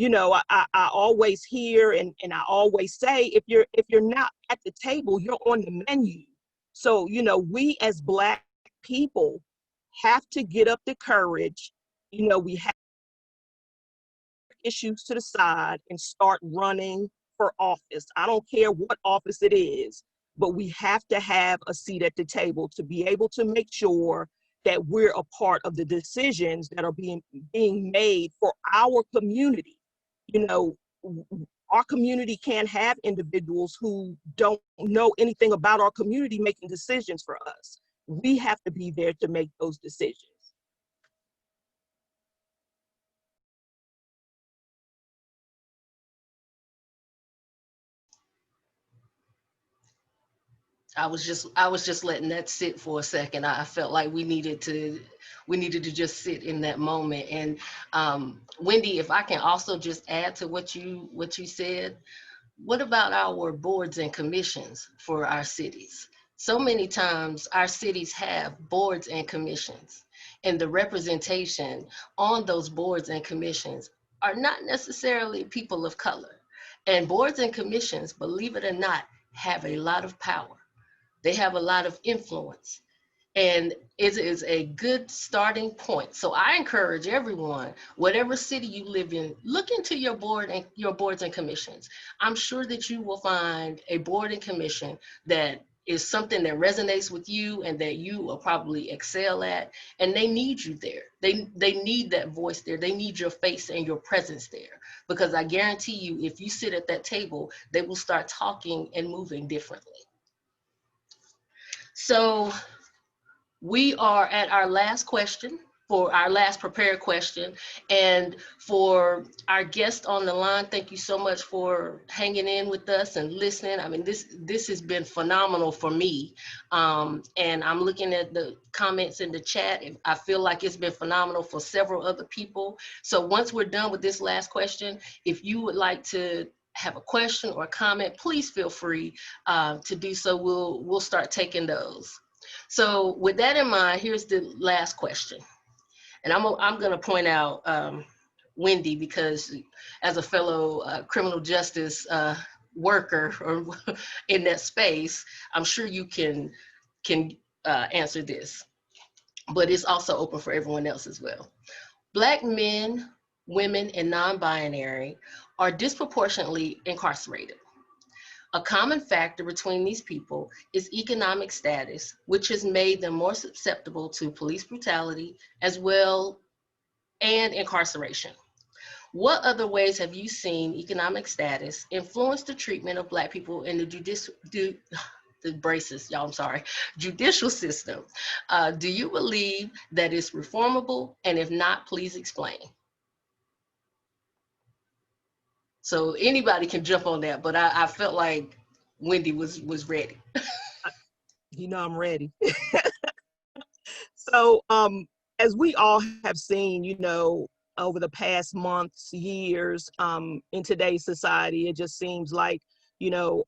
I always hear and I always say, if you're not at the table, you're on the menu. So, we as Black people have to get up the courage. We have issues to the side and start running for office. I don't care what office it is, but we have to have a seat at the table to be able to make sure that we're a part of the decisions that are being made for our community. Our community can't have individuals who don't know anything about our community making decisions for us. We have to be there to make those decisions. I was just letting that sit for a second. I felt like we needed to just sit in that moment. And Wendy, if I can also just add to what you said, what about our boards and commissions for our cities? So many times our cities have boards and commissions, and the representation on those boards and commissions are not necessarily people of color. And boards and commissions, believe it or not, have a lot of power. They have a lot of influence, and it is a good starting point. So I encourage everyone, whatever city you live in, look into your boards and commissions. I'm sure that you will find a board and commission that is something that resonates with you and that you will probably excel at, and they need you there. They need that voice there. They need your face and your presence there, because I guarantee you, if you sit at that table, they will start talking and moving differently. So we are at our last question, for our last prepared question. And for our guest on the line, thank you so much for hanging in with us and listening. I mean, this has been phenomenal for me. And I'm looking at the comments in the chat. I feel like it's been phenomenal for several other people. So once we're done with this last question, if you would like to have a question or a comment, please feel free to do so. We'll start taking those. So with that in mind, here's the last question. And I'm going to point out Wendy, because as a fellow criminal justice worker or in that space, I'm sure you can answer this, but it's also open for everyone else as well. Black men, women, and non-binary are disproportionately incarcerated. A common factor between these people is economic status, which has made them more susceptible to police brutality as well and incarceration. What other ways have you seen economic status influence the treatment of Black people in the judicial system? Do you believe that it's reformable? And if not, please explain. So anybody can jump on that, but I felt like Wendy was ready. You know, I'm ready. So, as we all have seen, you know, over the past months, years, in today's society, it just seems like, you know,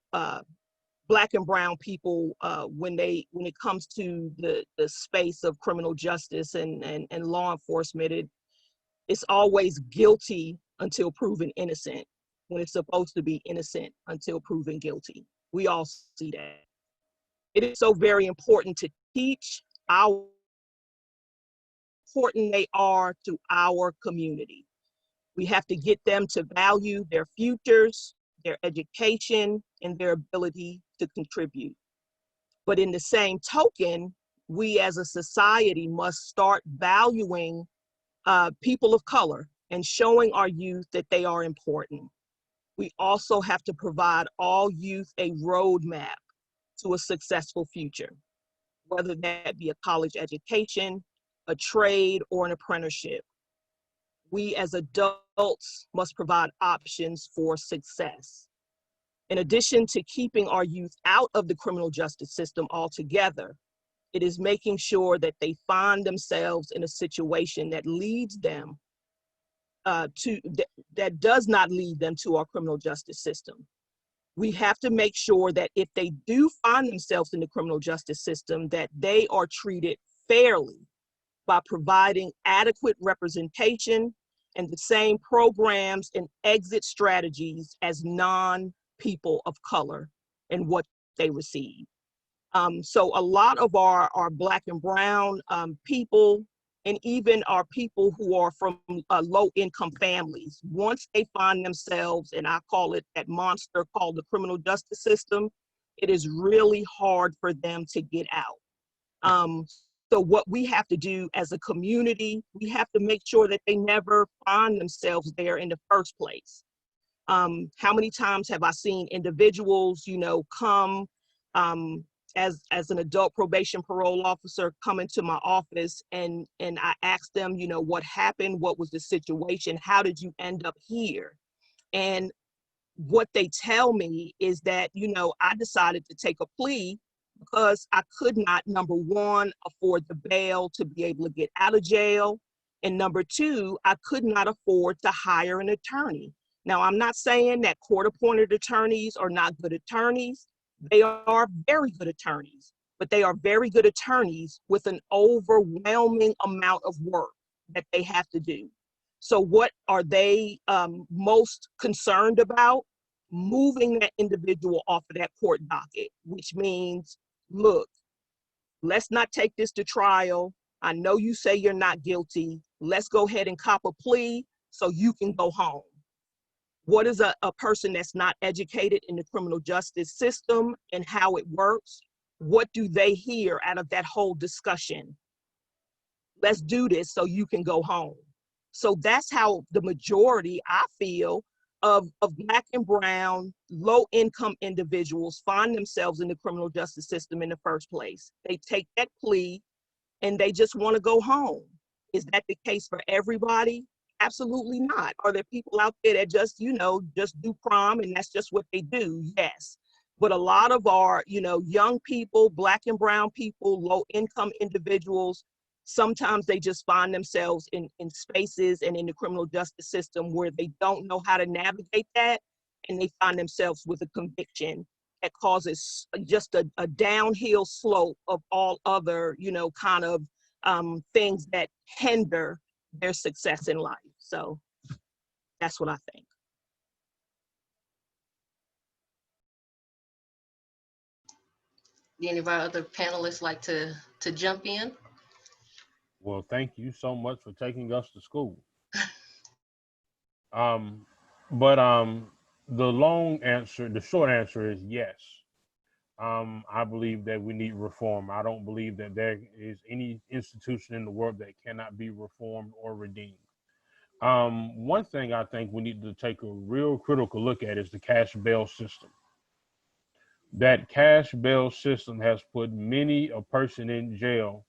Black and brown people, when it comes to the space of criminal justice and law enforcement, it's always guilty until proven innocent, when it's supposed to be innocent until proven guilty. We all see that. It is so very important to teach how important they are to our community. We have to get them to value their futures, their education, and their ability to contribute. But in the same token, we as a society must start valuing people of color and showing our youth that they are important. We also have to provide all youth a roadmap to a successful future, whether that be a college education, a trade, or an apprenticeship. We as adults must provide options for success. In addition to keeping our youth out of the criminal justice system altogether, it is making sure that they find themselves in a situation that leads them that does not lead them to our criminal justice system. We have to make sure that if they do find themselves in the criminal justice system, that they are treated fairly by providing adequate representation and the same programs and exit strategies as non-people of color and what they receive. So a lot of our Black and brown people, and even our people who are from low-income families, once they find themselves, and I call it that monster called the criminal justice system, it is really hard for them to get out. So what we have to do as a community, we have to make sure that they never find themselves there in the first place. How many times have I seen individuals, you know, come as an adult probation parole officer, come into my office and I ask them, you know, what happened? What was the situation? How did you end up here? And what they tell me is that, you know, I decided to take a plea because I could not, number one, afford the bail to be able to get out of jail. And number two, I could not afford to hire an attorney. Now, I'm not saying that court-appointed attorneys are not good attorneys. They are very good attorneys, but they are very good attorneys with an overwhelming amount of work that they have to do. So what are they most concerned about? Moving that individual off of that court docket, which means, look, let's not take this to trial. I know you say you're not guilty. Let's go ahead and cop a plea so you can go home. What is a person that's not educated in the criminal justice system and how it works? What do they hear out of that whole discussion? Let's do this so you can go home. So that's how the majority, I feel, of Black and brown, low-income individuals find themselves in the criminal justice system in the first place. They take that plea and they just want to go home. Is that the case for everybody? Absolutely not. Are there people out there that just, just do crime and that's just what they do? Yes. But a lot of our, young people, Black and brown people, low-income individuals, sometimes they just find themselves in spaces and in the criminal justice system where they don't know how to navigate that, and they find themselves with a conviction that causes just a downhill slope of all other, kind of things that hinder their success in life. So that's what I think. Any of our other panelists like to jump in? Well, thank you so much for taking us to school. The short answer is yes. I believe that we need reform. I don't believe that there is any institution in the world that cannot be reformed or redeemed. One thing I think we need to take a real critical look at is the cash bail system. That cash bail system has put many a person in jail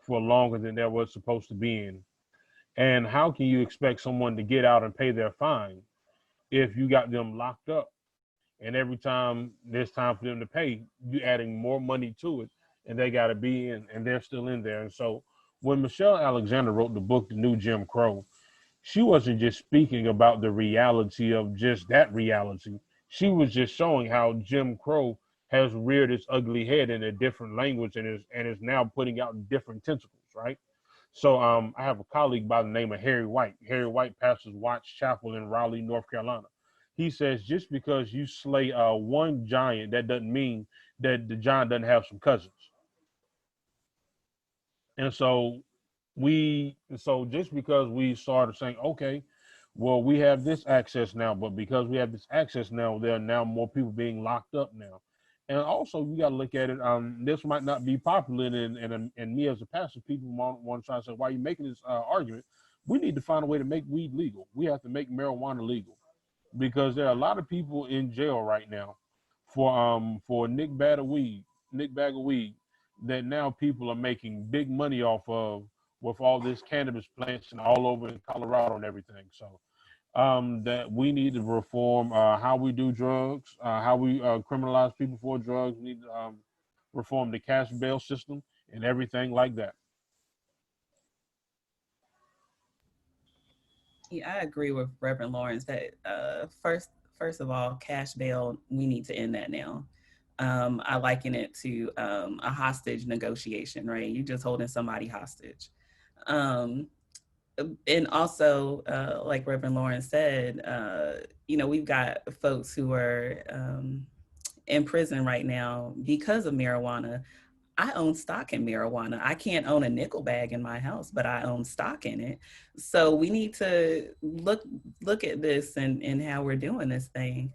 for longer than they were supposed to be in. And how can you expect someone to get out and pay their fine if you got them locked up? And every time there's time for them to pay, you're adding more money to it, and they got to be in, and they're still in there. And so when Michelle Alexander wrote the book, The New Jim Crow, she wasn't just speaking about the reality of just that reality. She was just showing how Jim Crow has reared its ugly head in a different language and is now putting out different tentacles, right? So I have a colleague by the name of Harry White. Harry White pastors Watts Chapel in Raleigh, North Carolina. He says, just because you slay one giant, that doesn't mean that the giant doesn't have some cousins. And so just because we started saying, okay, well, we have this access now, but because we have this access now, there are now more people being locked up now. And also, you got to look at it. This might not be popular, and me as a pastor, people want to try to say, why are you making this argument? We need to find a way to make weed legal. We have to make marijuana legal, because there are a lot of people in jail right now for nick bag of weed, that now people are making big money off of with all this cannabis plants and all over in Colorado and everything. So that we need to reform how we do drugs, how we criminalize people for drugs. We need to reform the cash bail system and everything like that. Yeah, I agree with Reverend Lawrence that first of all, cash bail, we need to end that now. I liken it to a hostage negotiation, right? You're just holding somebody hostage. And also, like Reverend Lawrence said, we've got folks who are in prison right now because of marijuana. I own stock in marijuana. I can't own a nickel bag in my house, but I own stock in it. So we need to look at this and how we're doing this thing.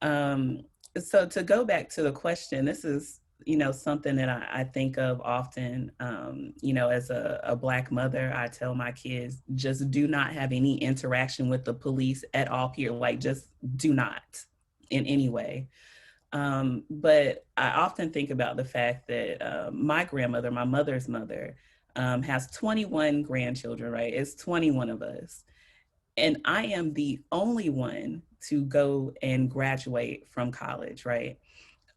So to go back to the question, this is, something that I think of often, as a Black mother. I tell my kids, just do not have any interaction with the police at all, period. Like, just do not in any way. But I often think about the fact that my grandmother, my mother's mother, has 21 grandchildren, right? It's 21 of us. And I am the only one to go and graduate from college, right?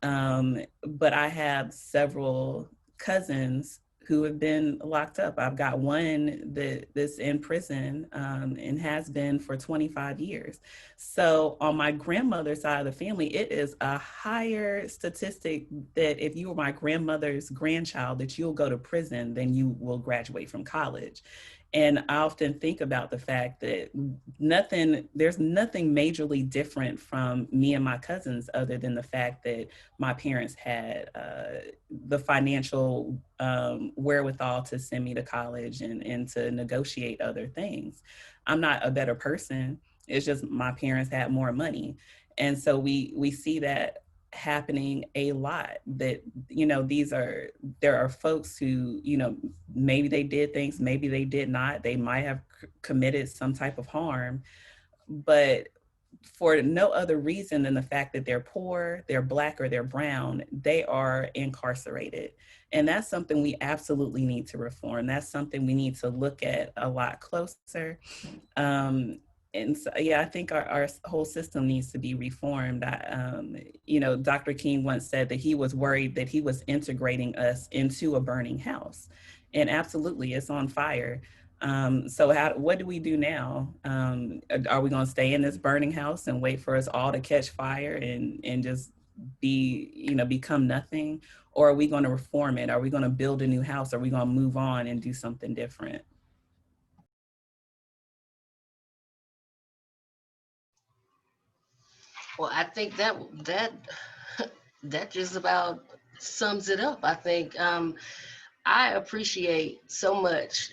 But I have several cousins who have been locked up. I've got one that's in prison and has been for 25 years. So on my grandmother's side of the family, it is a higher statistic that if you were my grandmother's grandchild, that you'll go to prison than you will graduate from college. And I often think about the fact that there's nothing majorly different from me and my cousins other than the fact that my parents had the financial wherewithal to send me to college and to negotiate other things. I'm not a better person. It's just my parents had more money. And so we see that happening a lot, that there are folks who maybe they did things, maybe they did not, they might have committed some type of harm, but for no other reason than the fact that they're poor, they're Black, or they're brown, they are incarcerated. And that's something we absolutely need to reform. That's something we need to look at a lot closer. And so, yeah, I think our whole system needs to be reformed. Dr. King once said that he was worried that he was integrating us into a burning house. And absolutely, it's on fire. So what do we do now? Are we going to stay in this burning house and wait for us all to catch fire and just become nothing? Or are we going to reform it? Are we going to build a new house? Are we going to move on and do something different? Well, I think that just about sums it up. I think I appreciate so much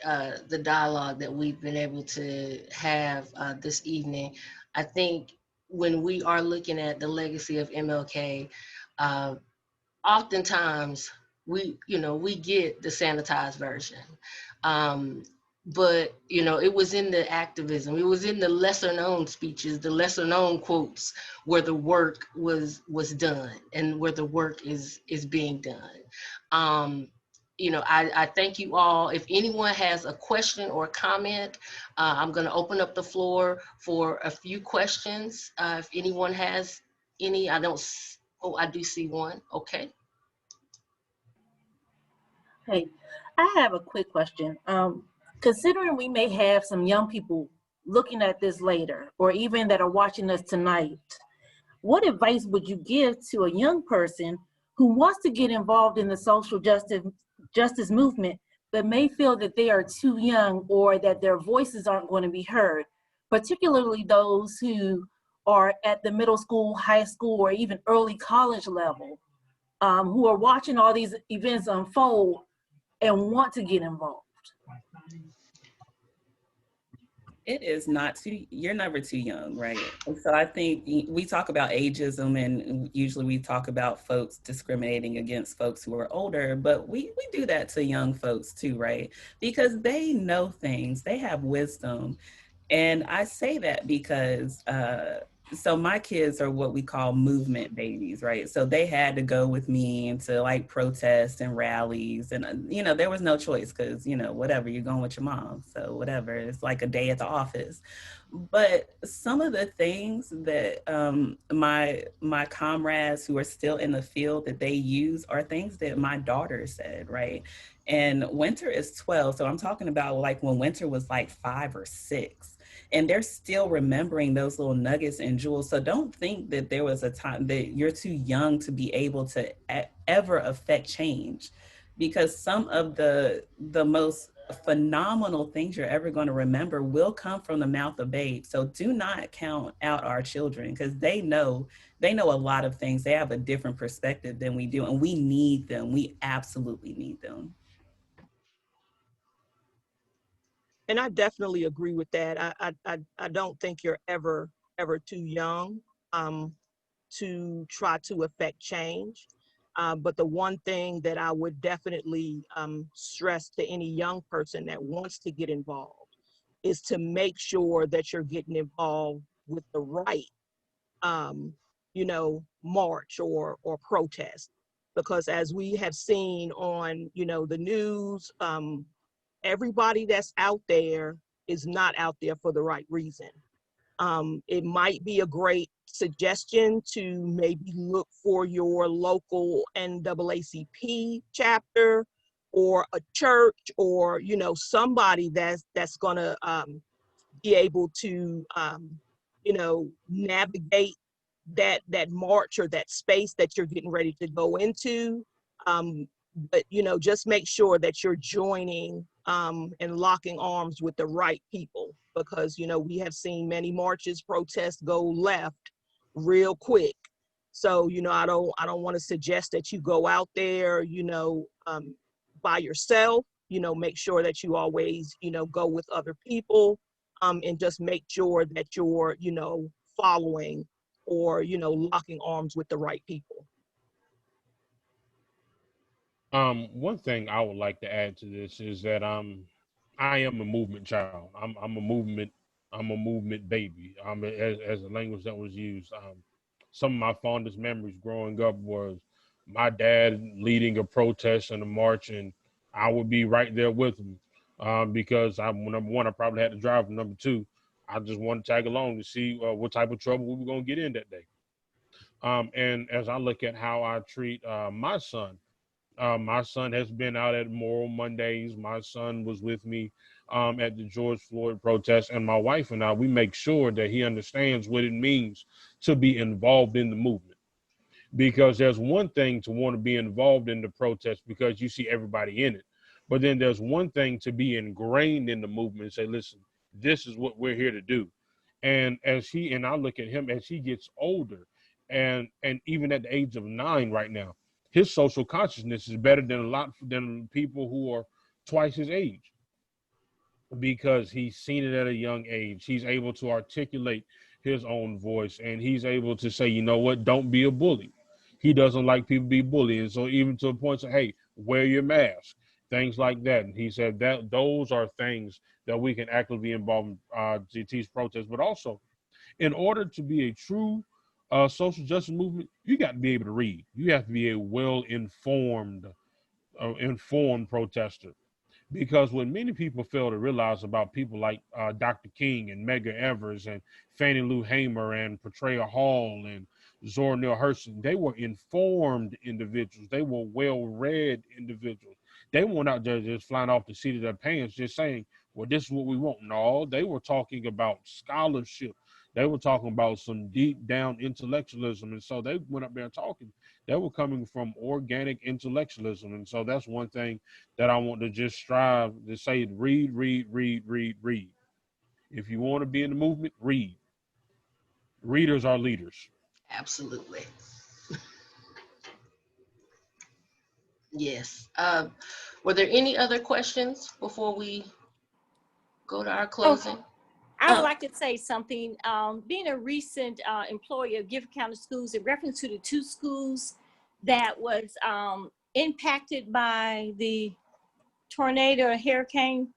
the dialogue that we've been able to have this evening. I think when we are looking at the legacy of MLK, oftentimes we get the sanitized version. But it was in the activism, it was in the lesser known speeches, the lesser known quotes, where the work was done and where the work is being done. I thank you all. If anyone has a question or a comment, I'm going to open up the floor for a few questions. If anyone has any, I do see one. Okay. Hey, I have a quick question. Considering we may have some young people looking at this later, or even that are watching us tonight, what advice would you give to a young person who wants to get involved in the social justice movement, but may feel that they are too young or that their voices aren't going to be heard, particularly those who are at the middle school, high school, or even early college level, who are watching all these events unfold and want to get involved? It is not you're never too young, right? And so I think we talk about ageism, and usually we talk about folks discriminating against folks who are older, but we do that to young folks too, right? Because they know things, they have wisdom. And I say that because, so my kids are what we call movement babies, right? So they had to go with me into like protests and rallies, and there was no choice because whatever, you're going with your mom, so whatever, it's like a day at the office. But some of the things that my comrades who are still in the field that they use are things that my daughter said, right? And Winter is 12, so I'm talking about like when Winter was like 5 or 6. And they're still remembering those little nuggets and jewels. So don't think that there was a time that you're too young to be able to ever affect change, because some of the most phenomenal things you're ever going to remember will come from the mouth of babes. So do not count out our children, because they know a lot of things. They have a different perspective than we do, and we need them. We absolutely need them. And I definitely agree with that. I don't think you're ever too young to try to affect change. But the one thing that I would definitely stress to any young person that wants to get involved is to make sure that you're getting involved with the right, march or protest. Because as we have seen on, the news, everybody that's out there is not out there for the right reason. It might be a great suggestion to maybe look for your local NAACP chapter or a church, or, you know, somebody that's gonna be able to, you know, navigate that march or that space that you're getting ready to go into. But, you know, just make sure that you're joining and locking arms with the right people, because, you know, we have seen many marches, protests go left real quick. So, you know, I don't want to suggest that you go out there, you know, by yourself. You know, make sure that you always, you know, go with other people, and just make sure that you're, you know, following or, you know, locking arms with the right people. One thing I would like to add to this is that I am a movement child. I'm a movement baby. As the language that was used. Some of my fondest memories growing up was my dad leading a protest and a march, and I would be right there with him. Because number one, I probably had to drive. And number two, I just wanted to tag along to see what type of trouble we were gonna get in that day. And as I look at how I treat my son has been out at Moral Mondays. My son was with me at the George Floyd protest, and my wife and I, we make sure that he understands what it means to be involved in the movement. Because there's one thing to want to be involved in the protest because you see everybody in it. But then there's one thing to be ingrained in the movement and say, listen, this is what we're here to do. And I look at him as he gets older, and even at the age of 9 right now, his social consciousness is better than people who are twice his age, because he's seen it at a young age. He's able to articulate his own voice, and he's able to say, you know what, don't be a bully. He doesn't like people be bullied. And so even to a point of, hey, wear your mask, things like that. And he said that those are things that we can actively be involved in to teach protests. But also, in order to be a true social justice movement, you got to be able to read. You have to be a well-informed protester. Because what many people fail to realize about people like Dr. King and Medgar Evers and Fannie Lou Hamer and Petrea Hall and Zora Neale Hurston, they were informed individuals. They were well-read individuals. They weren't out there just flying off the seat of their pants just saying, well, this is what we want. No, they were talking about scholarship. They were talking about some deep down intellectualism. And so they went up there talking. They were coming from organic intellectualism. And so that's one thing that I want to just strive to say: read, read, read, read, read. If you want to be in the movement, read. Readers are leaders. Absolutely. Yes. Were there any other questions before we go to our closing? I would like to say something. Being a recent employee of Gifford County Schools, in reference to the 2 schools that was impacted by the tornado or hurricane,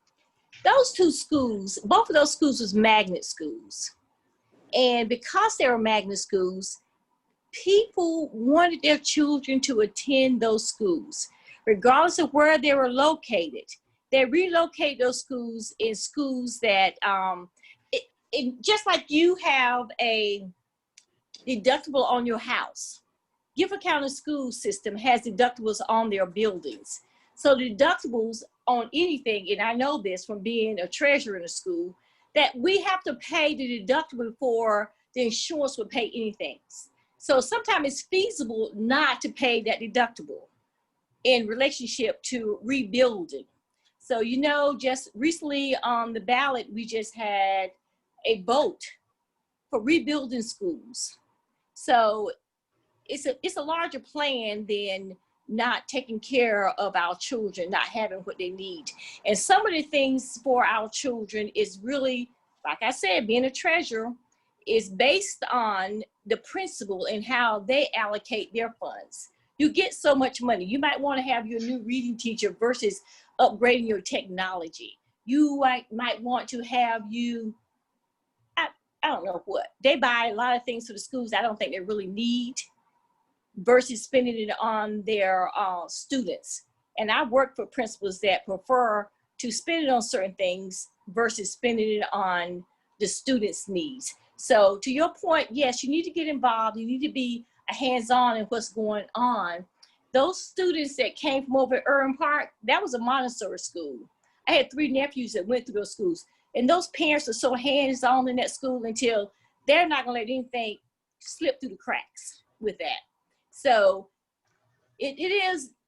those 2 schools, both of those schools was magnet schools. And because they were magnet schools, people wanted their children to attend those schools, regardless of where they were located. They relocate those schools in schools that, just like you have a deductible on your house, Gifford County School System has deductibles on their buildings. So the deductibles on anything, and I know this from being a treasurer in a school, that we have to pay the deductible before the insurance would pay anything. So sometimes it's feasible not to pay that deductible in relationship to rebuilding. So, you know, just recently on the ballot, we just had a vote for rebuilding schools. So it's a larger plan than not taking care of our children, not having what they need. And some of the things for our children is really, like I said, being a treasurer is based on the principle and how they allocate their funds. You get so much money. You might want to have your new reading teacher versus upgrading your technology. You might want to have I don't know what. They buy a lot of things for the schools I don't think they really need versus spending it on their students. And I work for principals that prefer to spend it on certain things versus spending it on the students' needs. So to your point, yes, you need to get involved. You need to be hands-on in what's going on. Those students that came from over at Irwin Park, that was a Montessori school. I had 3 nephews that went through those schools. And those parents are so hands-on in that school until they're not gonna let anything slip through the cracks with that. So it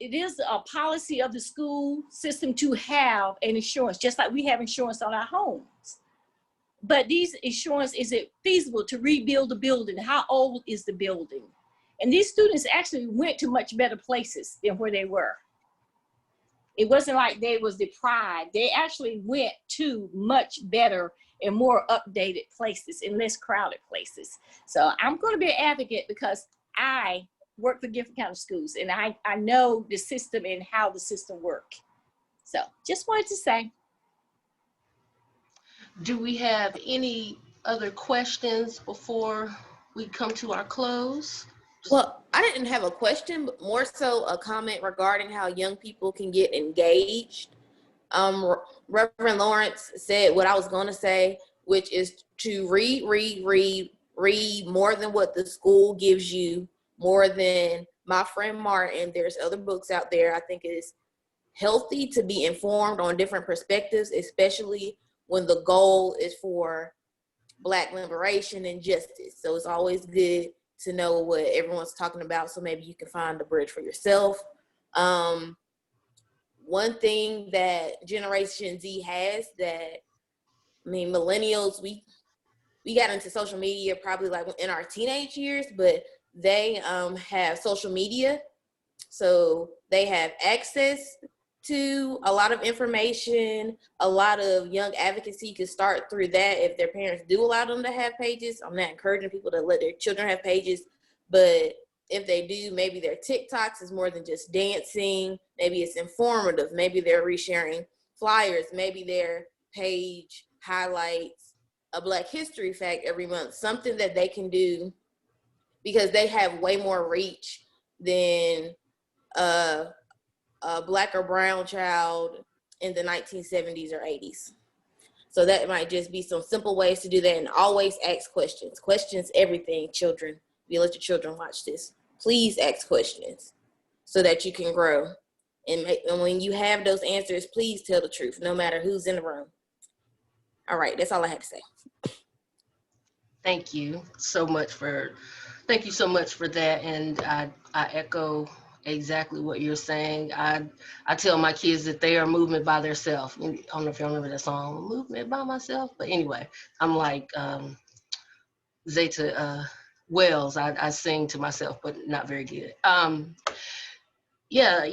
is a policy of the school system to have an insurance, just like we have insurance on our homes. But these insurance, is it feasible to rebuild the building? How old is the building? And these students actually went to much better places than where they were. It wasn't like they was deprived. They actually went to much better and more updated places and less crowded places. So I'm going to be an advocate because I work for Gifford County Schools and I know the system and how the system works. So just wanted to say. Do we have any other questions before we come to our close? Well, I didn't have a question, but more so a comment regarding how young people can get engaged. Reverend Lawrence said what I was going to say, which is to read more than what the school gives you, more than My Friend Martin. There's other books out there. I think it is healthy to be informed on different perspectives, especially when the goal is for Black liberation and justice. So it's always good to know what everyone's talking about, so maybe you can find the bridge for yourself. One thing that Generation Z has that, I mean, millennials, we got into social media probably like in our teenage years, but they have social media. So they have access to a lot of information, a lot of young advocacy could start through that if their parents do allow them to have pages. I'm not encouraging people to let their children have pages, but if they do, maybe their TikToks is more than just dancing. Maybe it's informative. Maybe they're resharing flyers. Maybe their page highlights a Black history fact every month, something that they can do because they have way more reach than a Black or brown child in the 1970s or 80s. So that might just be some simple ways to do that, and always ask questions. Questions everything, children. If you let your children watch this, please ask questions so that you can grow. And when you have those answers, please tell the truth, no matter who's in the room. All right, that's all I had to say. Thank you so much for that. And I echo exactly what you're saying. I tell my kids that they are movement by themselves. I don't know if y'all remember that song, Movement by Myself. But anyway, I'm like Zeta Wells. I sing to myself, but not very good. Yeah,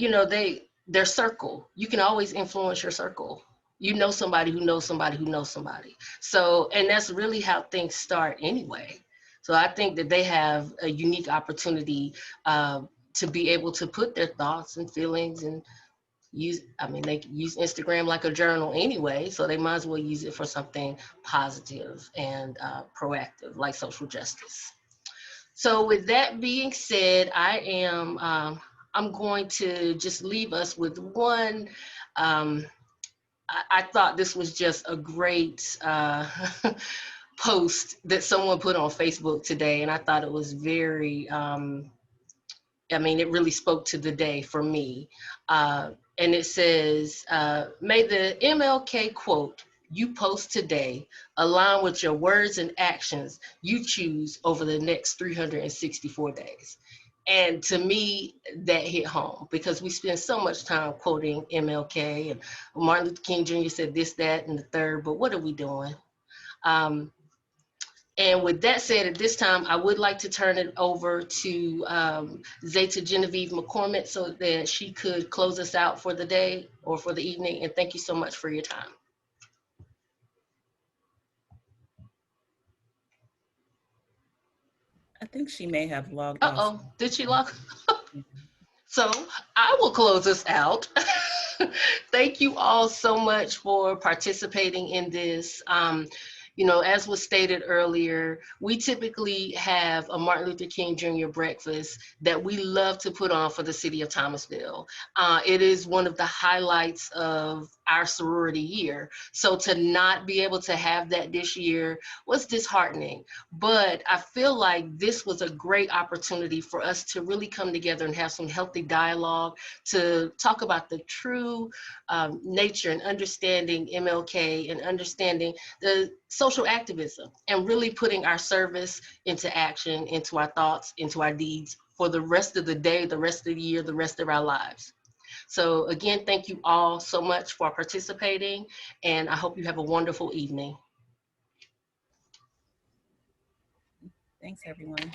their circle. You can always influence your circle. You know somebody who knows somebody who knows somebody. So, and that's really how things start anyway. So I think that they have a unique opportunity to be able to put their thoughts and feelings and they use Instagram like a journal anyway, so they might as well use it for something positive and proactive, like social justice. So with that being said, I'm going to just leave us with one. I thought this was just a great post that someone put on Facebook today, and I thought it was very, it really spoke to the day for me. And it says, may the MLK quote you post today align with your words and actions you choose over the next 364 days. And to me, that hit home because we spend so much time quoting MLK and Martin Luther King Jr. said this, that, and the third, but what are we doing? And with that said, at this time, I would like to turn it over to Zeta Genevieve McCormick so that she could close us out for the day or for the evening. And thank you so much for your time. I think she may have logged off. Uh-oh, did she log? So I will close us out. Thank you all so much for participating in this. You know, as was stated earlier, we typically have a Martin Luther King Jr. breakfast that we love to put on for the city of Thomasville. It is one of the highlights of our sorority year. So to not be able to have that this year was disheartening. But I feel like this was a great opportunity for us to really come together and have some healthy dialogue, to talk about the true nature and understanding MLK and understanding the social activism and really putting our service into action, into our thoughts, into our deeds for the rest of the day, the rest of the year, the rest of our lives. So again, thank you all so much for participating, and I hope you have a wonderful evening. Thanks, everyone.